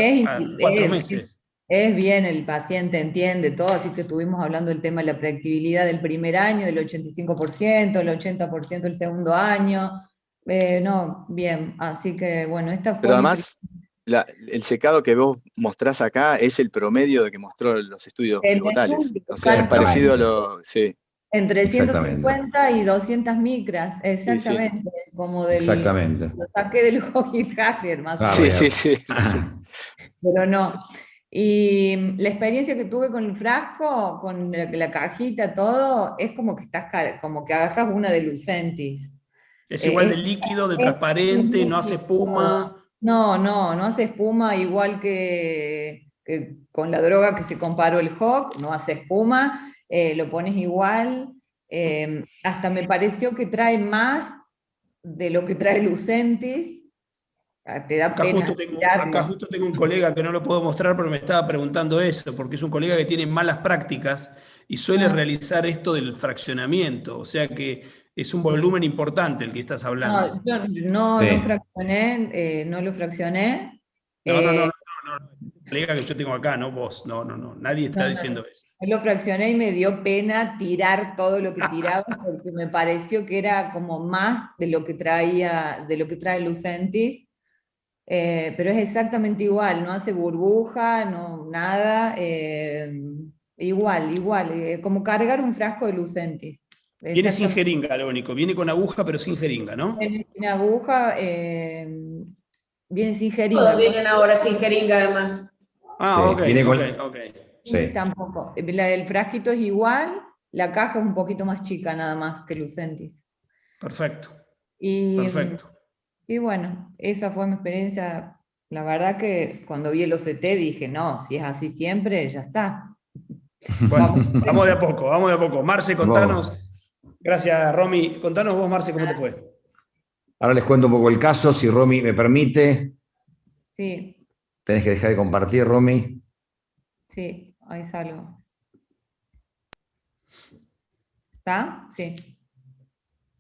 4 meses. Es bien, el paciente entiende todo, así que estuvimos hablando del tema de la predictibilidad del primer año, del 85%, el 80% del segundo año. No, bien, así que bueno, esta fue... Pero además, el secado que vos mostrás acá es el promedio de que mostró los estudios pivotales. O sea, es parecido a lo... Sí. Entre 150 y 200 micras, exactamente, sí. Como exactamente. Lo saqué del Hohenhager, más o menos. Sí. Pero no. Y la experiencia que tuve con el frasco, con la cajita, todo, es como que como que agarras una de Lucentis. Es igual de líquido, de transparente, líquido, no hace espuma. No hace espuma, igual que con la droga que se comparó el HOC, no hace espuma, lo pones igual. Hasta me pareció que trae más de lo que trae Lucentis. Te da pena. Acá justo tengo un colega que no lo puedo mostrar, pero me estaba preguntando eso, porque es un colega que tiene malas prácticas y suele realizar esto del fraccionamiento, o sea que es un volumen importante el que estás hablando. No, yo no fraccioné, no lo fraccioné. No, el colega que yo tengo acá, no vos, no, nadie está diciendo eso. Yo lo fraccioné y me dio pena tirar todo lo que tiraba, porque me pareció que era como más de lo que trae Lucentis. Pero es exactamente igual, no hace burbuja, no, nada, igual, como cargar un frasco de Lucentis. Viene sin jeringa, lo único, viene con aguja pero sin jeringa, ¿no? Viene sin aguja, viene sin jeringa. Todos vienen ahora sin jeringa además. Ok. Sí. Tampoco, el frasquito es igual, la caja es un poquito más chica nada más que Lucentis. Perfecto. Y bueno, esa fue mi experiencia. La verdad que cuando vi el OCT dije, no, si es así siempre, ya está. Bueno, vamos de a poco. Marce, contanos. Gracias, Romy. Contanos vos, Marce, ¿cómo te fue? Ahora les cuento un poco el caso, si Romy me permite. Sí. Tenés que dejar de compartir, Romy. Sí, ahí salgo. ¿Está? Sí.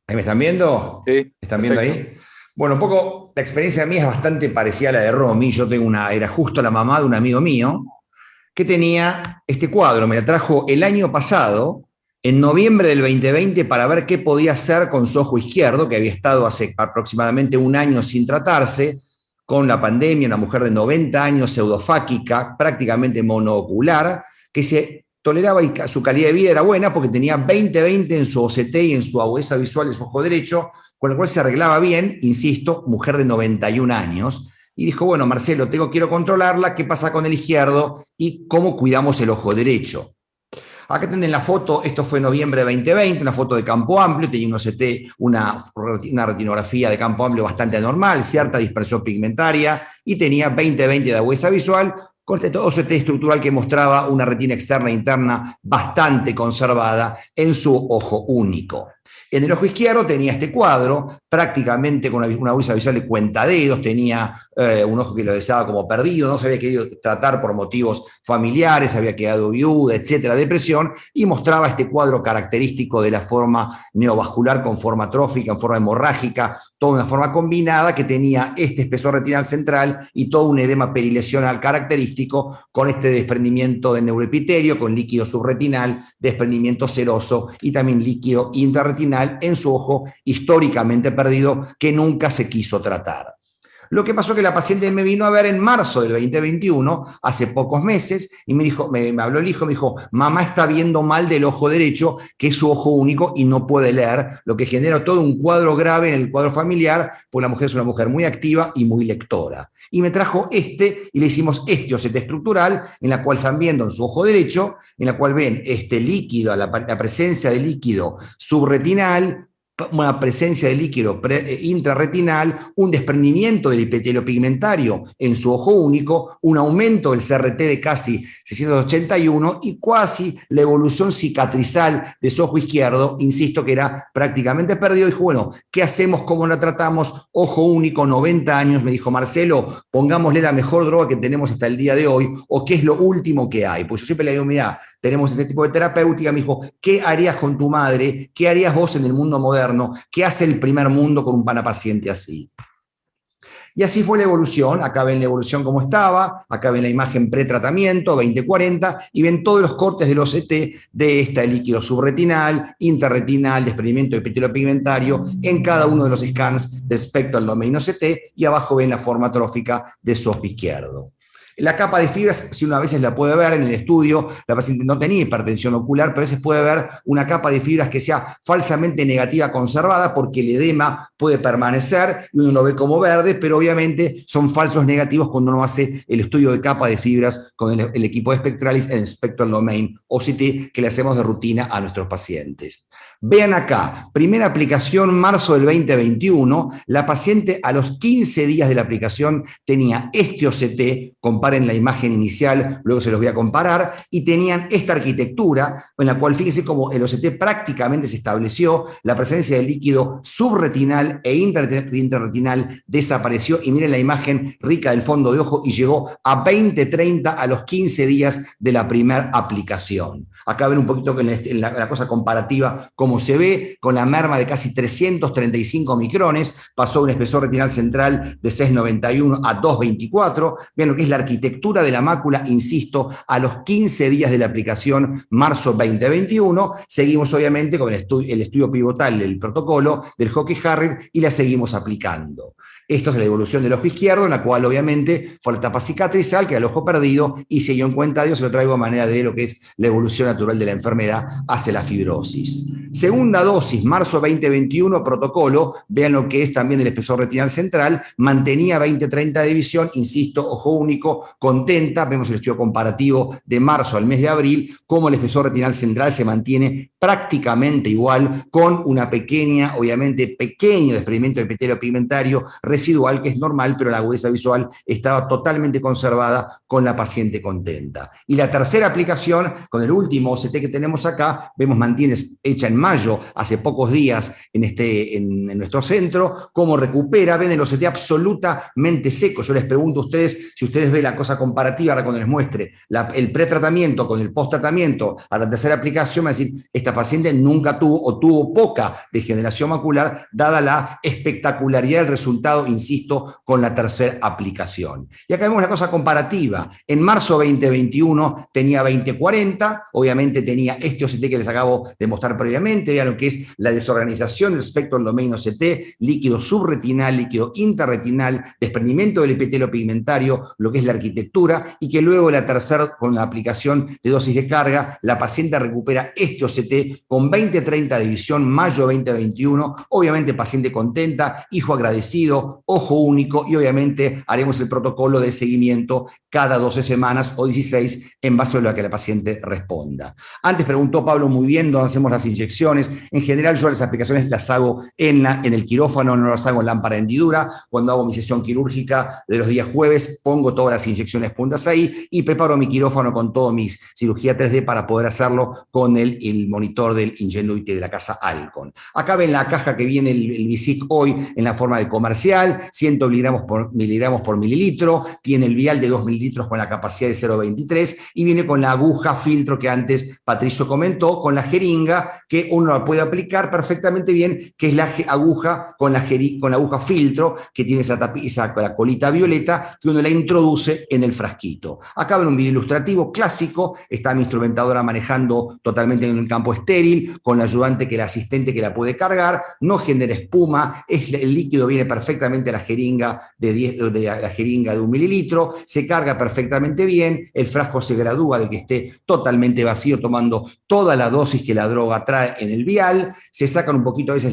¿Ahí me están viendo? Sí. ¿Están viendo ahí? Bueno, un poco, la experiencia mía es bastante parecida a la de Romy. Yo era justo la mamá de un amigo mío que tenía este cuadro. Me la trajo el año pasado, en noviembre del 2020, para ver qué podía hacer con su ojo izquierdo, que había estado hace aproximadamente un año sin tratarse, con la pandemia, una mujer de 90 años, pseudofáquica, prácticamente monoocular, que se toleraba y su calidad de vida era buena porque tenía 20/20 en su OCT y en su agudeza visual de su ojo derecho, con el cual se arreglaba bien, insisto, mujer de 91 años. Y dijo, bueno, Marcelo, quiero controlarla, ¿qué pasa con el izquierdo? Y cómo cuidamos el ojo derecho. Acá tienen la foto, esto fue en noviembre de 2020, una foto de campo amplio, tenía un OCT, una retinografía de campo amplio bastante anormal, cierta dispersión pigmentaria, y tenía 20/20 de agudeza visual, con este OCT estructural que mostraba una retina externa e interna bastante conservada en su ojo único. En el ojo izquierdo tenía este cuadro, prácticamente con una agudeza visual de cuentadedos, tenía un ojo que lo deseaba como perdido, no se había querido tratar por motivos familiares, había quedado viuda, etcétera, depresión, y mostraba este cuadro característico de la forma neovascular con forma trófica, en forma hemorrágica, toda una forma combinada que tenía este espesor retinal central y todo un edema perilesional característico con este desprendimiento de neuroepitelio, con líquido subretinal, desprendimiento seroso y también líquido intrarretinal subretinal en su ojo históricamente perdido que nunca se quiso tratar. Lo que pasó que la paciente me vino a ver en marzo del 2021, hace pocos meses, y me dijo, me habló el hijo, me dijo, mamá está viendo mal del ojo derecho, que es su ojo único y no puede leer, lo que genera todo un cuadro grave en el cuadro familiar, porque la mujer es una mujer muy activa y muy lectora. Y me trajo y le hicimos este OCT estructural, en la cual están viendo en su ojo derecho, en la cual ven este líquido, la presencia de líquido subretinal, una presencia de líquido intrarretinal, un desprendimiento del epitelio pigmentario en su ojo único, un aumento del CRT de casi 681 y casi la evolución cicatrizal de su ojo izquierdo, insisto que era prácticamente perdido. Dijo, bueno, ¿qué hacemos? ¿Cómo la tratamos? Ojo único, 90 años, me dijo Marcelo, pongámosle la mejor droga que tenemos hasta el día de hoy, o qué es lo último que hay. Pues yo siempre le digo, mira, tenemos este tipo de terapéutica, me dijo, ¿qué harías con tu madre? ¿Qué harías vos en el mundo moderno? ¿Qué hace el primer mundo con un paciente así? Y así fue la evolución. Acá ven la evolución como estaba, acá ven la imagen pretratamiento, 2040, y ven todos los cortes del OCT de este líquido subretinal, intrarretinal, desprendimiento de epitelio pigmentario, en cada uno de los scans de Spectral Domain OCT, y abajo ven la forma trófica de su ojo izquierdo. La capa de fibras, si uno a veces la puede ver en el estudio, la paciente no tenía hipertensión ocular, pero a veces puede ver una capa de fibras que sea falsamente negativa conservada porque el edema puede permanecer y uno lo ve como verde, pero obviamente son falsos negativos cuando uno hace el estudio de capa de fibras con el equipo de Spectralis en Spectral Domain OCT que le hacemos de rutina a nuestros pacientes. Vean acá, primera aplicación, marzo del 2021, la paciente a los 15 días de la aplicación tenía este OCT, comparen la imagen inicial, luego se los voy a comparar, y tenían esta arquitectura, en la cual fíjense cómo el OCT prácticamente se estableció, la presencia de líquido subretinal e intrarretinal desapareció, y miren la imagen rica del fondo de ojo, y llegó a 20-30 a los 15 días de la primera aplicación. Acá ven un poquito en la cosa comparativa cómo se ve, con la merma de casi 335 micrones, pasó un espesor retinal central de 6,91 a 2,24. Vean lo que es la arquitectura de la mácula, insisto, a los 15 días de la aplicación, marzo 2021. Seguimos obviamente con el estudio pivotal del protocolo del Hockey-Harris y la seguimos aplicando. Esto es la evolución del ojo izquierdo, en la cual obviamente fue la etapa cicatrizal, que era el ojo perdido, y siguió en cuenta Dios, se lo traigo a manera de lo que es la evolución natural de la enfermedad hacia la fibrosis. Segunda dosis, marzo 2021, protocolo, vean lo que es también el espesor retinal central, mantenía 20-30 de visión, insisto, ojo único, contenta, vemos el estudio comparativo de marzo al mes de abril, cómo el espesor retinal central se mantiene prácticamente igual, con una pequeña, obviamente pequeño desprendimiento de epitelio pigmentario residual, que es normal, pero la agudeza visual estaba totalmente conservada con la paciente contenta. Y la tercera aplicación, con el último OCT que tenemos acá, vemos mantiene hecha en mayo, hace pocos días, en nuestro centro, cómo recupera, ven el OCT absolutamente seco. Yo les pregunto a ustedes, si ustedes ven la cosa comparativa, ahora cuando les muestre el pretratamiento con el posttratamiento a la tercera aplicación, me va a decir, esta paciente nunca tuvo o tuvo poca degeneración macular, dada la espectacularidad del resultado, insisto, con la tercera aplicación. Y acá vemos una cosa comparativa. En marzo 2021 tenía 20-40, obviamente tenía este OCT que les acabo de mostrar previamente, vean lo que es la desorganización del Spectral Domain OCT, líquido subretinal, líquido intrarretinal, desprendimiento del epitelio pigmentario, lo que es la arquitectura, y que luego la tercera, con la aplicación de dosis de carga, la paciente recupera este OCT con 20-30 de visión, mayo 2021, obviamente paciente contenta, hijo agradecido, ojo único, y obviamente haremos el protocolo de seguimiento cada 12 semanas o 16 en base a lo que la paciente responda. Antes preguntó Pablo muy bien dónde hacemos las inyecciones. En general yo las aplicaciones las hago en el quirófano, no las hago en lámpara de hendidura. Cuando hago mi sesión quirúrgica de los días jueves, pongo todas las inyecciones puntas ahí y preparo mi quirófano con toda mi cirugía 3D para poder hacerlo con el monitor del Ingenuity de la casa Alcon. Acá ven la caja que viene el VISIC hoy en la forma de comercial. vial, 100 miligramos por mililitro, tiene el vial de 2 mililitros con la capacidad de 0,23 y viene con la aguja filtro que antes Patricio comentó, con la jeringa que uno la puede aplicar perfectamente bien, que es la aguja con la aguja filtro que tiene esa la colita violeta que uno la introduce en el frasquito. Acá ven un video ilustrativo clásico, está mi instrumentadora manejando totalmente en un campo estéril, con la ayudante que el asistente que la puede cargar, no genera espuma, el líquido viene perfectamente a la jeringa la jeringa de 1 mililitro, se carga perfectamente bien, el frasco se gradúa de que esté totalmente vacío, tomando toda la dosis que la droga trae en el vial, se sacan un poquito a veces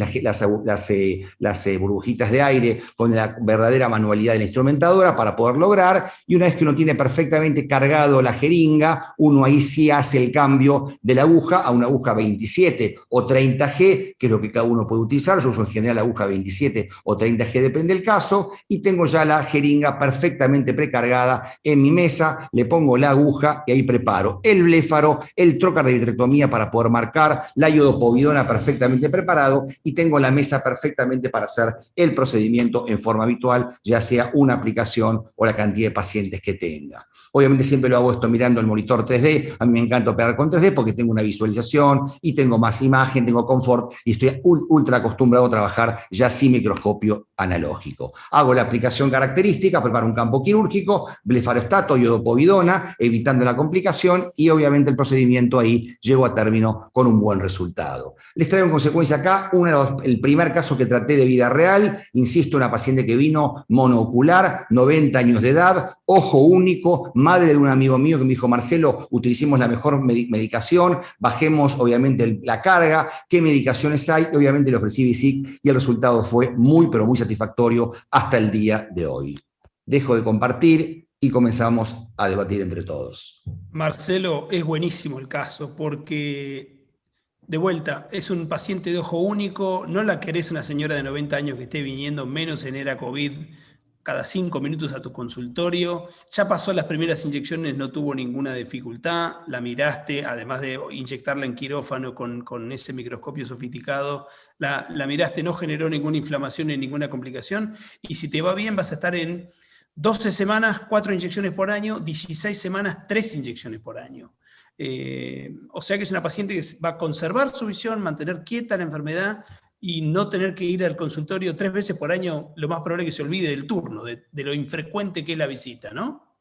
las burbujitas de aire con la verdadera manualidad de la instrumentadora para poder lograr, y una vez que uno tiene perfectamente cargado la jeringa, uno ahí sí hace el cambio de la aguja a una aguja 27 o 30G, que es lo que cada uno puede utilizar. Yo uso en general la aguja 27 o 30G, depende del caso, y tengo ya la jeringa perfectamente precargada en mi mesa, le pongo la aguja y ahí preparo el bléfaro, el trocar de vitrectomía para poder marcar, la iodopovidona perfectamente preparado, y tengo la mesa perfectamente para hacer el procedimiento en forma habitual, ya sea una aplicación o la cantidad de pacientes que tenga. Obviamente siempre lo hago esto mirando el monitor 3D, a mí me encanta operar con 3D porque tengo una visualización y tengo más imagen, tengo confort y estoy ultra acostumbrado a trabajar ya sin microscopio analógico. Hago la aplicación característica, preparo un campo quirúrgico, blefarostato, iodopovidona, evitando la complicación, y obviamente el procedimiento ahí llego a término con un buen resultado. Les traigo en consecuencia acá el primer caso que traté de vida real, insisto, una paciente que vino monoocular, 90 años de edad, ojo único, madre de un amigo mío que me dijo: Marcelo, utilicemos la mejor medicación, bajemos obviamente la carga, qué medicaciones hay, y obviamente le ofrecí Visic y el resultado fue muy, pero muy satisfactorio hasta el día de hoy. Dejo de compartir y comenzamos a debatir entre todos. Marcelo, es buenísimo el caso porque, de vuelta, es un paciente de ojo único, no la querés una señora de 90 años que esté viniendo menos en era COVID cada 5 minutos a tu consultorio, ya pasó las primeras inyecciones, no tuvo ninguna dificultad, la miraste, además de inyectarla en quirófano con ese microscopio sofisticado, la miraste, no generó ninguna inflamación ni ninguna complicación, y si te va bien vas a estar en 12 semanas, 4 inyecciones por año, 16 semanas, 3 inyecciones por año. O sea que es una paciente que va a conservar su visión, mantener quieta la enfermedad y no tener que ir al consultorio 3 veces por año. Lo más probable es que se olvide del turno, de lo infrecuente que es la visita, ¿no?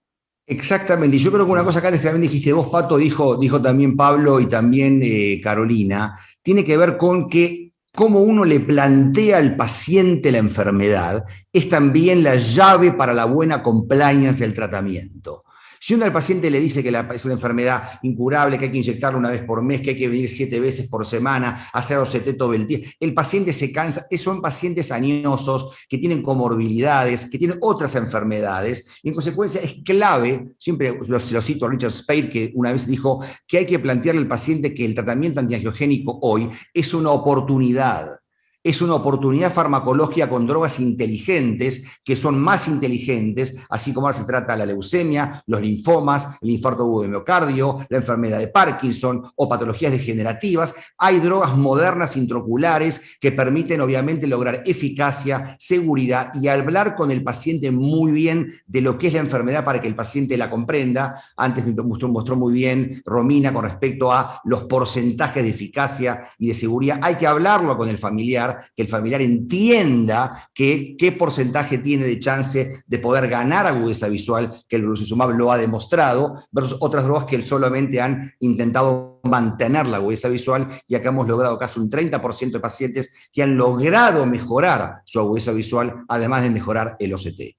Exactamente, y yo creo que una cosa que antes también dijiste vos, Pato, dijo también Pablo y también Carolina, tiene que ver con que cómo uno le plantea al paciente la enfermedad es también la llave para la buena compliance del tratamiento. Si uno al paciente le dice que es una enfermedad incurable, que hay que inyectarla una vez por mes, que hay que venir 7 veces por semana, hacer OCT todo el día, el paciente se cansa. Son pacientes añosos, que tienen comorbilidades, que tienen otras enfermedades, y en consecuencia es clave, siempre lo cito a Richard Spade, que una vez dijo que hay que plantearle al paciente que el tratamiento antiangiogénico hoy es una oportunidad. Es una oportunidad farmacológica con drogas inteligentes, que son más inteligentes, así como ahora se trata la leucemia, los linfomas, el infarto agudo de miocardio, la enfermedad de Parkinson o patologías degenerativas. Hay drogas modernas intraoculares que permiten obviamente lograr eficacia, seguridad y hablar con el paciente muy bien de lo que es la enfermedad para que el paciente la comprenda. Antes mostró muy bien Romina con respecto a los porcentajes de eficacia y de seguridad. Hay que hablarlo con el familiar, que el familiar entienda qué porcentaje tiene de chance de poder ganar agudeza visual, que el brolucizumab lo ha demostrado, versus otras drogas que solamente han intentado mantener la agudeza visual, y acá hemos logrado casi un 30% de pacientes que han logrado mejorar su agudeza visual, además de mejorar el OCT.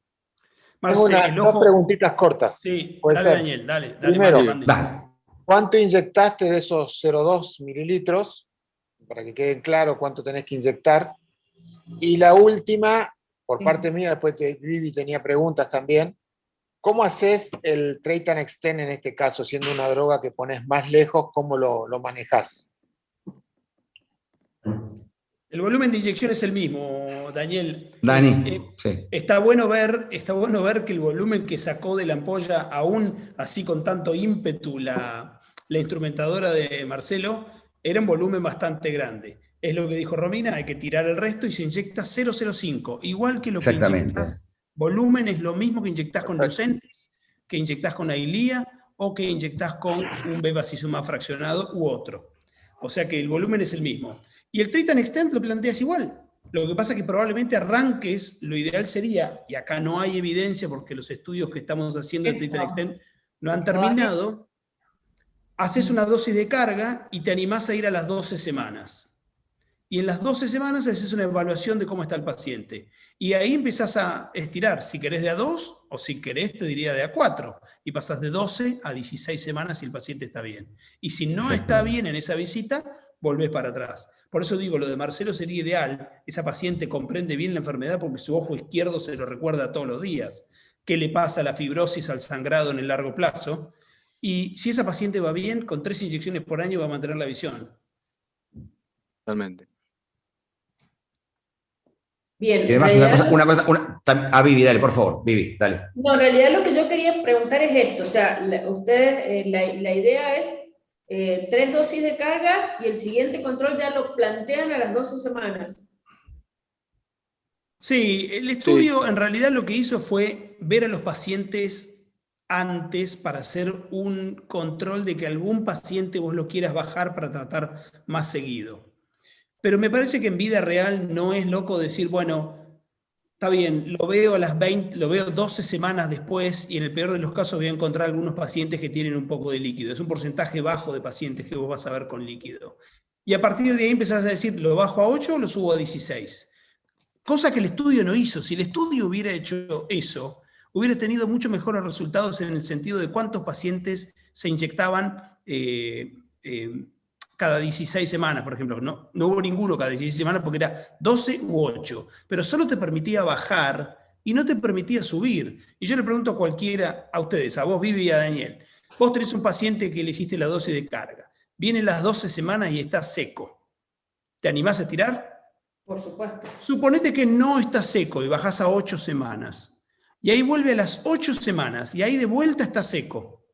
Tengo dos preguntitas cortas. Sí, ¿Puede dale, ser? Daniel, dale. Primero, Mando. ¿cuánto inyectaste de esos 0,2 mililitros? Para que quede claro cuánto tenés que inyectar. Y la última, por parte mía, después que Vivi tenía preguntas también, ¿cómo haces el Trade and Extend en este caso, siendo una droga que pones más lejos? ¿Cómo lo manejás? El volumen de inyección es el mismo, Daniel. Dani, sí. Está bueno ver que el volumen que sacó de la ampolla, aún así con tanto ímpetu la instrumentadora de Marcelo, era un volumen bastante grande. Es lo que dijo Romina, hay que tirar el resto y se inyecta 0,05. Igual que lo que Exactamente. inyectás, volumen es lo mismo que inyectás con Perfecto. Lucentis, que inyectás con Ailía o que inyectás con un bevacizumab fraccionado u otro. O sea que el volumen es el mismo. Y el Treat and Extend lo planteas igual. Lo que pasa es que probablemente arranques, lo ideal sería, y acá no hay evidencia porque los estudios que estamos haciendo de Treat and Extend no han terminado, haces una dosis de carga y te animás a ir a las 12 semanas. Y en las 12 semanas haces una evaluación de cómo está el paciente. Y ahí empezás a estirar, si querés de a 2 o si querés te diría de a 4. Y pasás de 12 a 16 semanas si el paciente está bien. Y si no está bien en esa visita, volvés para atrás. Por eso digo, lo de Marcelo sería ideal. Esa paciente comprende bien la enfermedad porque su ojo izquierdo se lo recuerda todos los días. ¿Qué le pasa a la fibrosis, al sangrado en el largo plazo? Y si esa paciente va bien, con 3 inyecciones por año va a mantener la visión. Totalmente. Bien, Y en además, realidad, Vivi, dale, por favor, Vivi, dale. no, en realidad lo que yo quería preguntar es esto, o sea, ustedes, la idea es 3 dosis de carga y el siguiente control ya lo plantean a las 12 semanas. Sí, el estudio en realidad lo que hizo fue ver a los pacientes antes para hacer un control de que algún paciente vos lo quieras bajar para tratar más seguido. Pero me parece que en vida real no es loco decir, bueno, está bien, lo veo a las 20, lo veo 12 semanas después y en el peor de los casos voy a encontrar algunos pacientes que tienen un poco de líquido. Es un porcentaje bajo de pacientes que vos vas a ver con líquido. Y a partir de ahí empezás a decir, ¿lo bajo a 8 o lo subo a 16? Cosa que el estudio no hizo. Si el estudio hubiera hecho eso, hubiera tenido mucho mejores resultados en el sentido de cuántos pacientes se inyectaban cada 16 semanas, por ejemplo. No hubo ninguno cada 16 semanas porque era 12 u 8, pero solo te permitía bajar y no te permitía subir. Y yo le pregunto a cualquiera, a ustedes, a vos, Vivi y a Daniel, vos tenés un paciente que le hiciste la dosis de carga, vienen las 12 semanas y está seco. ¿Te animás a tirar? Por supuesto. Suponete que no está seco y bajás a 8 semanas. Y ahí vuelve a las 8 semanas y ahí de vuelta está seco.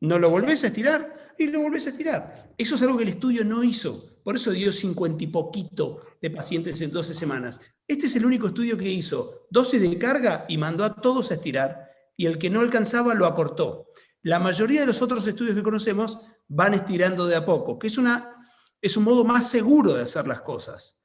¿No lo volvés a estirar? Y lo volvés a estirar. Eso es algo que el estudio no hizo. Por eso dio 50 y poquito de pacientes en 12 semanas. Este es el único estudio que hizo dosis de carga y mandó a todos a estirar. Y el que no alcanzaba lo acortó. La mayoría de los otros estudios que conocemos van estirando de a poco, que es un modo más seguro de hacer las cosas.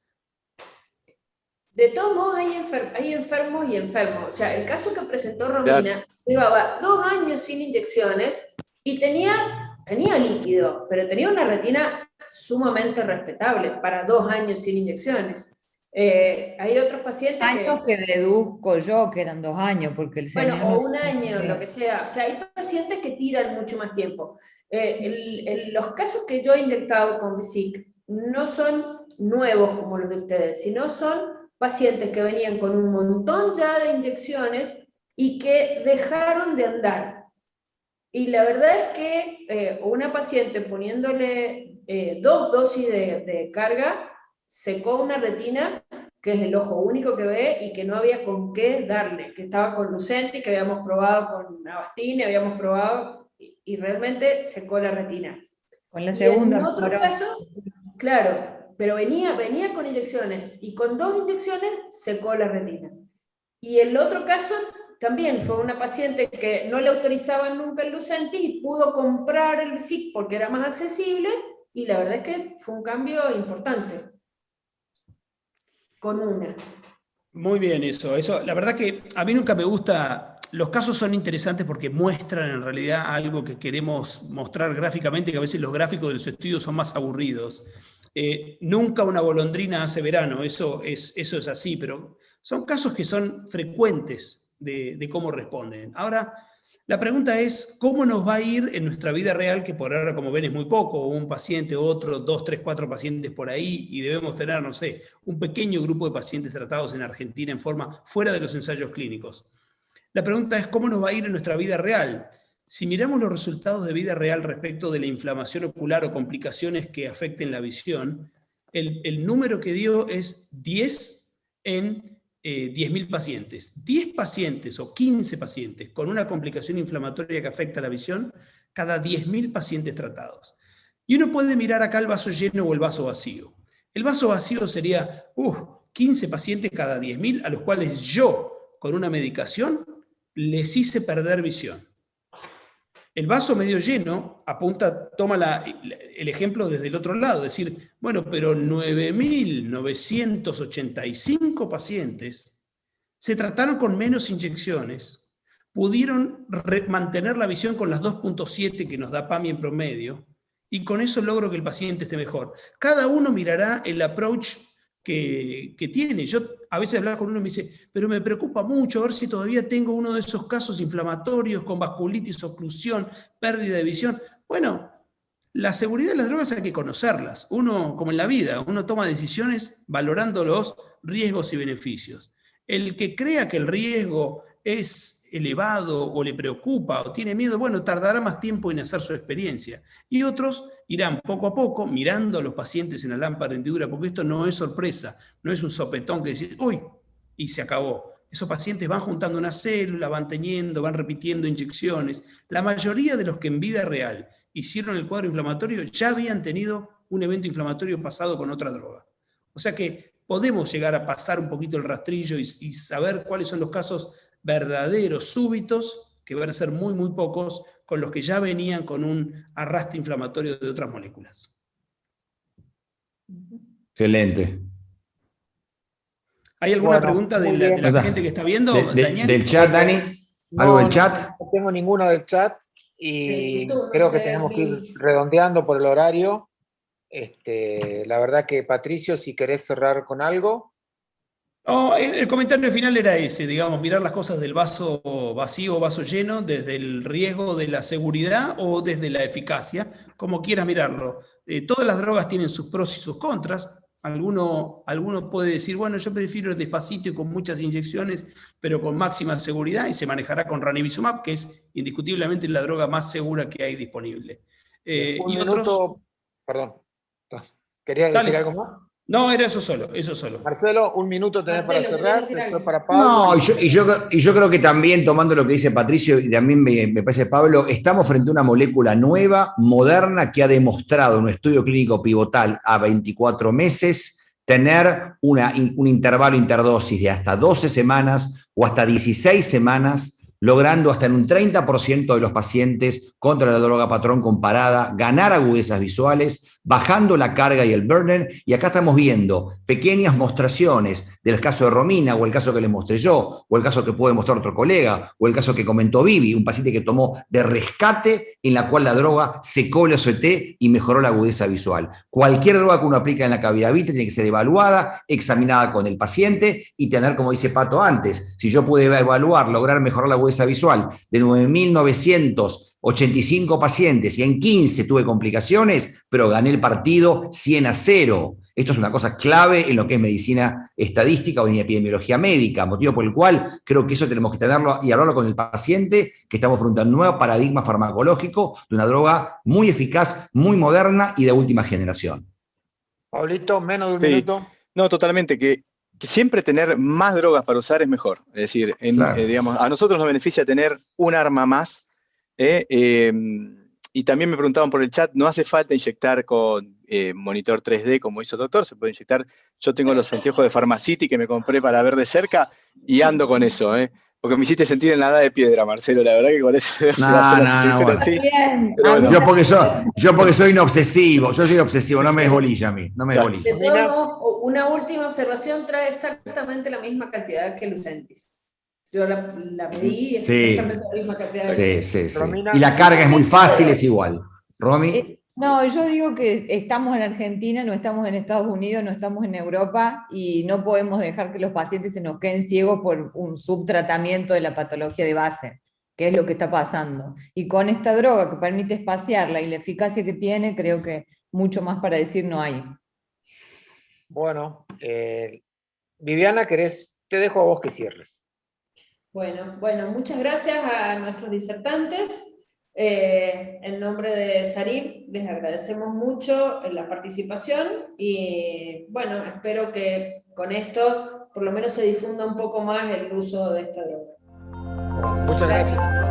De todos modos, hay enfermos y enfermos. O sea, el caso que presentó Romina, llevaba 2 años sin inyecciones y tenía líquido, pero tenía una retina sumamente respetable para 2 años sin inyecciones. Hay otros pacientes que deduzco yo que eran 2 años, porque el señor... Bueno, o 1 año, lo que sea. O sea, hay pacientes que tiran mucho más tiempo. Los casos que yo he inyectado con VISIC no son nuevos como los de ustedes, sino son pacientes que venían con un montón ya de inyecciones y que dejaron de andar. Y la verdad es que una paciente poniéndole 2 dosis de carga secó una retina que es el ojo único que ve y que no había con qué darle, que estaba con Lucentis, que habíamos probado con Avastin, habíamos probado y realmente secó la retina. Con la segunda. Y en otro caso, claro, pero venía con inyecciones y con 2 inyecciones secó la retina. Y el otro caso también fue una paciente que no le autorizaban nunca el Lucentis y pudo comprar el VISIC porque era más accesible y la verdad es que fue un cambio importante. Con una. Muy bien eso. La verdad que a mí nunca me gusta, los casos son interesantes porque muestran en realidad algo que queremos mostrar gráficamente, que a veces los gráficos de los estudios son más aburridos. Nunca una golondrina hace verano, eso es así, pero son casos que son frecuentes de cómo responden. Ahora, la pregunta es, ¿cómo nos va a ir en nuestra vida real, que por ahora, como ven, es muy poco, un paciente, otro, 2, 3, 4 pacientes por ahí, y debemos tener, no sé, un pequeño grupo de pacientes tratados en Argentina en forma fuera de los ensayos clínicos? La pregunta es, ¿cómo nos va a ir en nuestra vida real? Si miramos los resultados de vida real respecto de la inflamación ocular o complicaciones que afecten la visión, el número que dio es 10 en 10.000 pacientes. 10 pacientes o 15 pacientes con una complicación inflamatoria que afecta la visión, cada 10.000 pacientes tratados. Y uno puede mirar acá el vaso lleno o el vaso vacío. El vaso vacío sería 15 pacientes cada 10.000 a los cuales yo, con una medicación, les hice perder visión. El vaso medio lleno toma el ejemplo desde el otro lado, decir, bueno, pero 9.985 pacientes se trataron con menos inyecciones, pudieron mantener la visión con las 2.7 que nos da PAMI en promedio, y con eso logro que el paciente esté mejor. Cada uno mirará el approach que tiene. Yo a veces hablar con uno y me dice, pero me preocupa mucho a ver si todavía tengo uno de esos casos inflamatorios con vasculitis, oclusión, pérdida de visión. Bueno, la seguridad de las drogas hay que conocerlas. Uno, como en la vida, uno toma decisiones valorando los riesgos y beneficios. El que crea que el riesgo es elevado o le preocupa o tiene miedo, bueno, tardará más tiempo en hacer su experiencia. Y otros irán poco a poco mirando a los pacientes en la lámpara hendidura, porque esto no es sorpresa, no es un sopetón que decir, uy, y se acabó. Esos pacientes van juntando una célula, van teniendo, van repitiendo inyecciones. La mayoría de los que en vida real hicieron el cuadro inflamatorio ya habían tenido un evento inflamatorio pasado con otra droga. O sea que podemos llegar a pasar un poquito el rastrillo y saber cuáles son los casos verdaderos, súbitos, que van a ser muy, muy pocos, con los que ya venían con un arrastre inflamatorio de otras moléculas. Excelente. ¿Hay alguna Bueno, pregunta de muy la bien. gente que está viendo, Daniel? ¿Del chat, Dani? ¿Algo del chat? No tengo ninguna del chat y creo que tenemos que ir redondeando por el horario. La verdad que, Patricio, si querés cerrar con algo. Oh, el comentario final era ese, digamos, mirar las cosas del vaso vacío o vaso lleno, desde el riesgo de la seguridad o desde la eficacia, como quieras mirarlo. Todas las drogas tienen sus pros y sus contras. Alguno puede decir, bueno, yo prefiero despacito y con muchas inyecciones, pero con máxima seguridad, y se manejará con ranibizumab, que es indiscutiblemente la droga más segura que hay disponible. Un Y minuto, otros... perdón. ¿Querías Dale. decir algo más? No, era eso solo, eso solo. Marcelo, un minuto tenés para cerrar, después para Pablo. No, y yo creo que también, tomando lo que dice Patricio, y también me parece Pablo, estamos frente a una molécula nueva, moderna, que ha demostrado en un estudio clínico pivotal a 24 meses tener un intervalo interdosis de hasta 12 semanas o hasta 16 semanas, logrando hasta en un 30% de los pacientes contra la droga patrón comparada, ganar agudezas visuales, bajando la carga y el burden, y acá estamos viendo pequeñas mostraciones del caso de Romina, o el caso que les mostré yo, o el caso que puede mostrar otro colega, o el caso que comentó Vivi, un paciente que tomó de rescate, en la cual la droga secó el OCT y mejoró la agudeza visual. Cualquier droga que uno aplica en la cavidad vitrea tiene que ser evaluada, examinada con el paciente, y tener, como dice Pato antes, si yo pude evaluar, lograr mejorar la agudeza visual de 9.985 pacientes y en 15 tuve complicaciones, pero gané el partido 100-0. Esto es una cosa clave en lo que es medicina estadística o en epidemiología médica, motivo por el cual creo que eso tenemos que tenerlo y hablarlo con el paciente, que estamos frente a un nuevo paradigma farmacológico de una droga muy eficaz, muy moderna y de última generación. Pablito, menos de un minuto. No, totalmente, que siempre tener más drogas para usar es mejor. Es decir, Claro. Digamos, a nosotros nos beneficia tener un arma más. Y también me preguntaban por el chat, no hace falta inyectar con monitor 3D como hizo el doctor, se puede inyectar. Yo tengo los anteojos de Pharmacity que me compré para ver de cerca y ando con eso, porque me hiciste sentir en la edad de piedra, Marcelo, la verdad que con eso Bueno. sí. Bien, Bueno. Yo porque soy inobsesivo, yo soy obsesivo, no me desbolilla a mí, no me desbolilla. De todos modos, una última observación trae exactamente la misma cantidad que Lucentis. Yo la medí y es exactamente la misma cantidad. Sí. Y la carga es muy fácil, es igual. Romy. No, yo digo que estamos en Argentina, no estamos en Estados Unidos, no estamos en Europa y no podemos dejar que los pacientes se nos queden ciegos por un subtratamiento de la patología de base, que es lo que está pasando. Y con esta droga que permite espaciarla y la eficacia que tiene, creo que mucho más para decir no hay. Bueno, Viviana, te dejo a vos que cierres. Bueno, muchas gracias a nuestros disertantes. En nombre de Sarim, les agradecemos mucho la participación y bueno, espero que con esto por lo menos se difunda un poco más el uso de esta droga. Bueno, muchas gracias.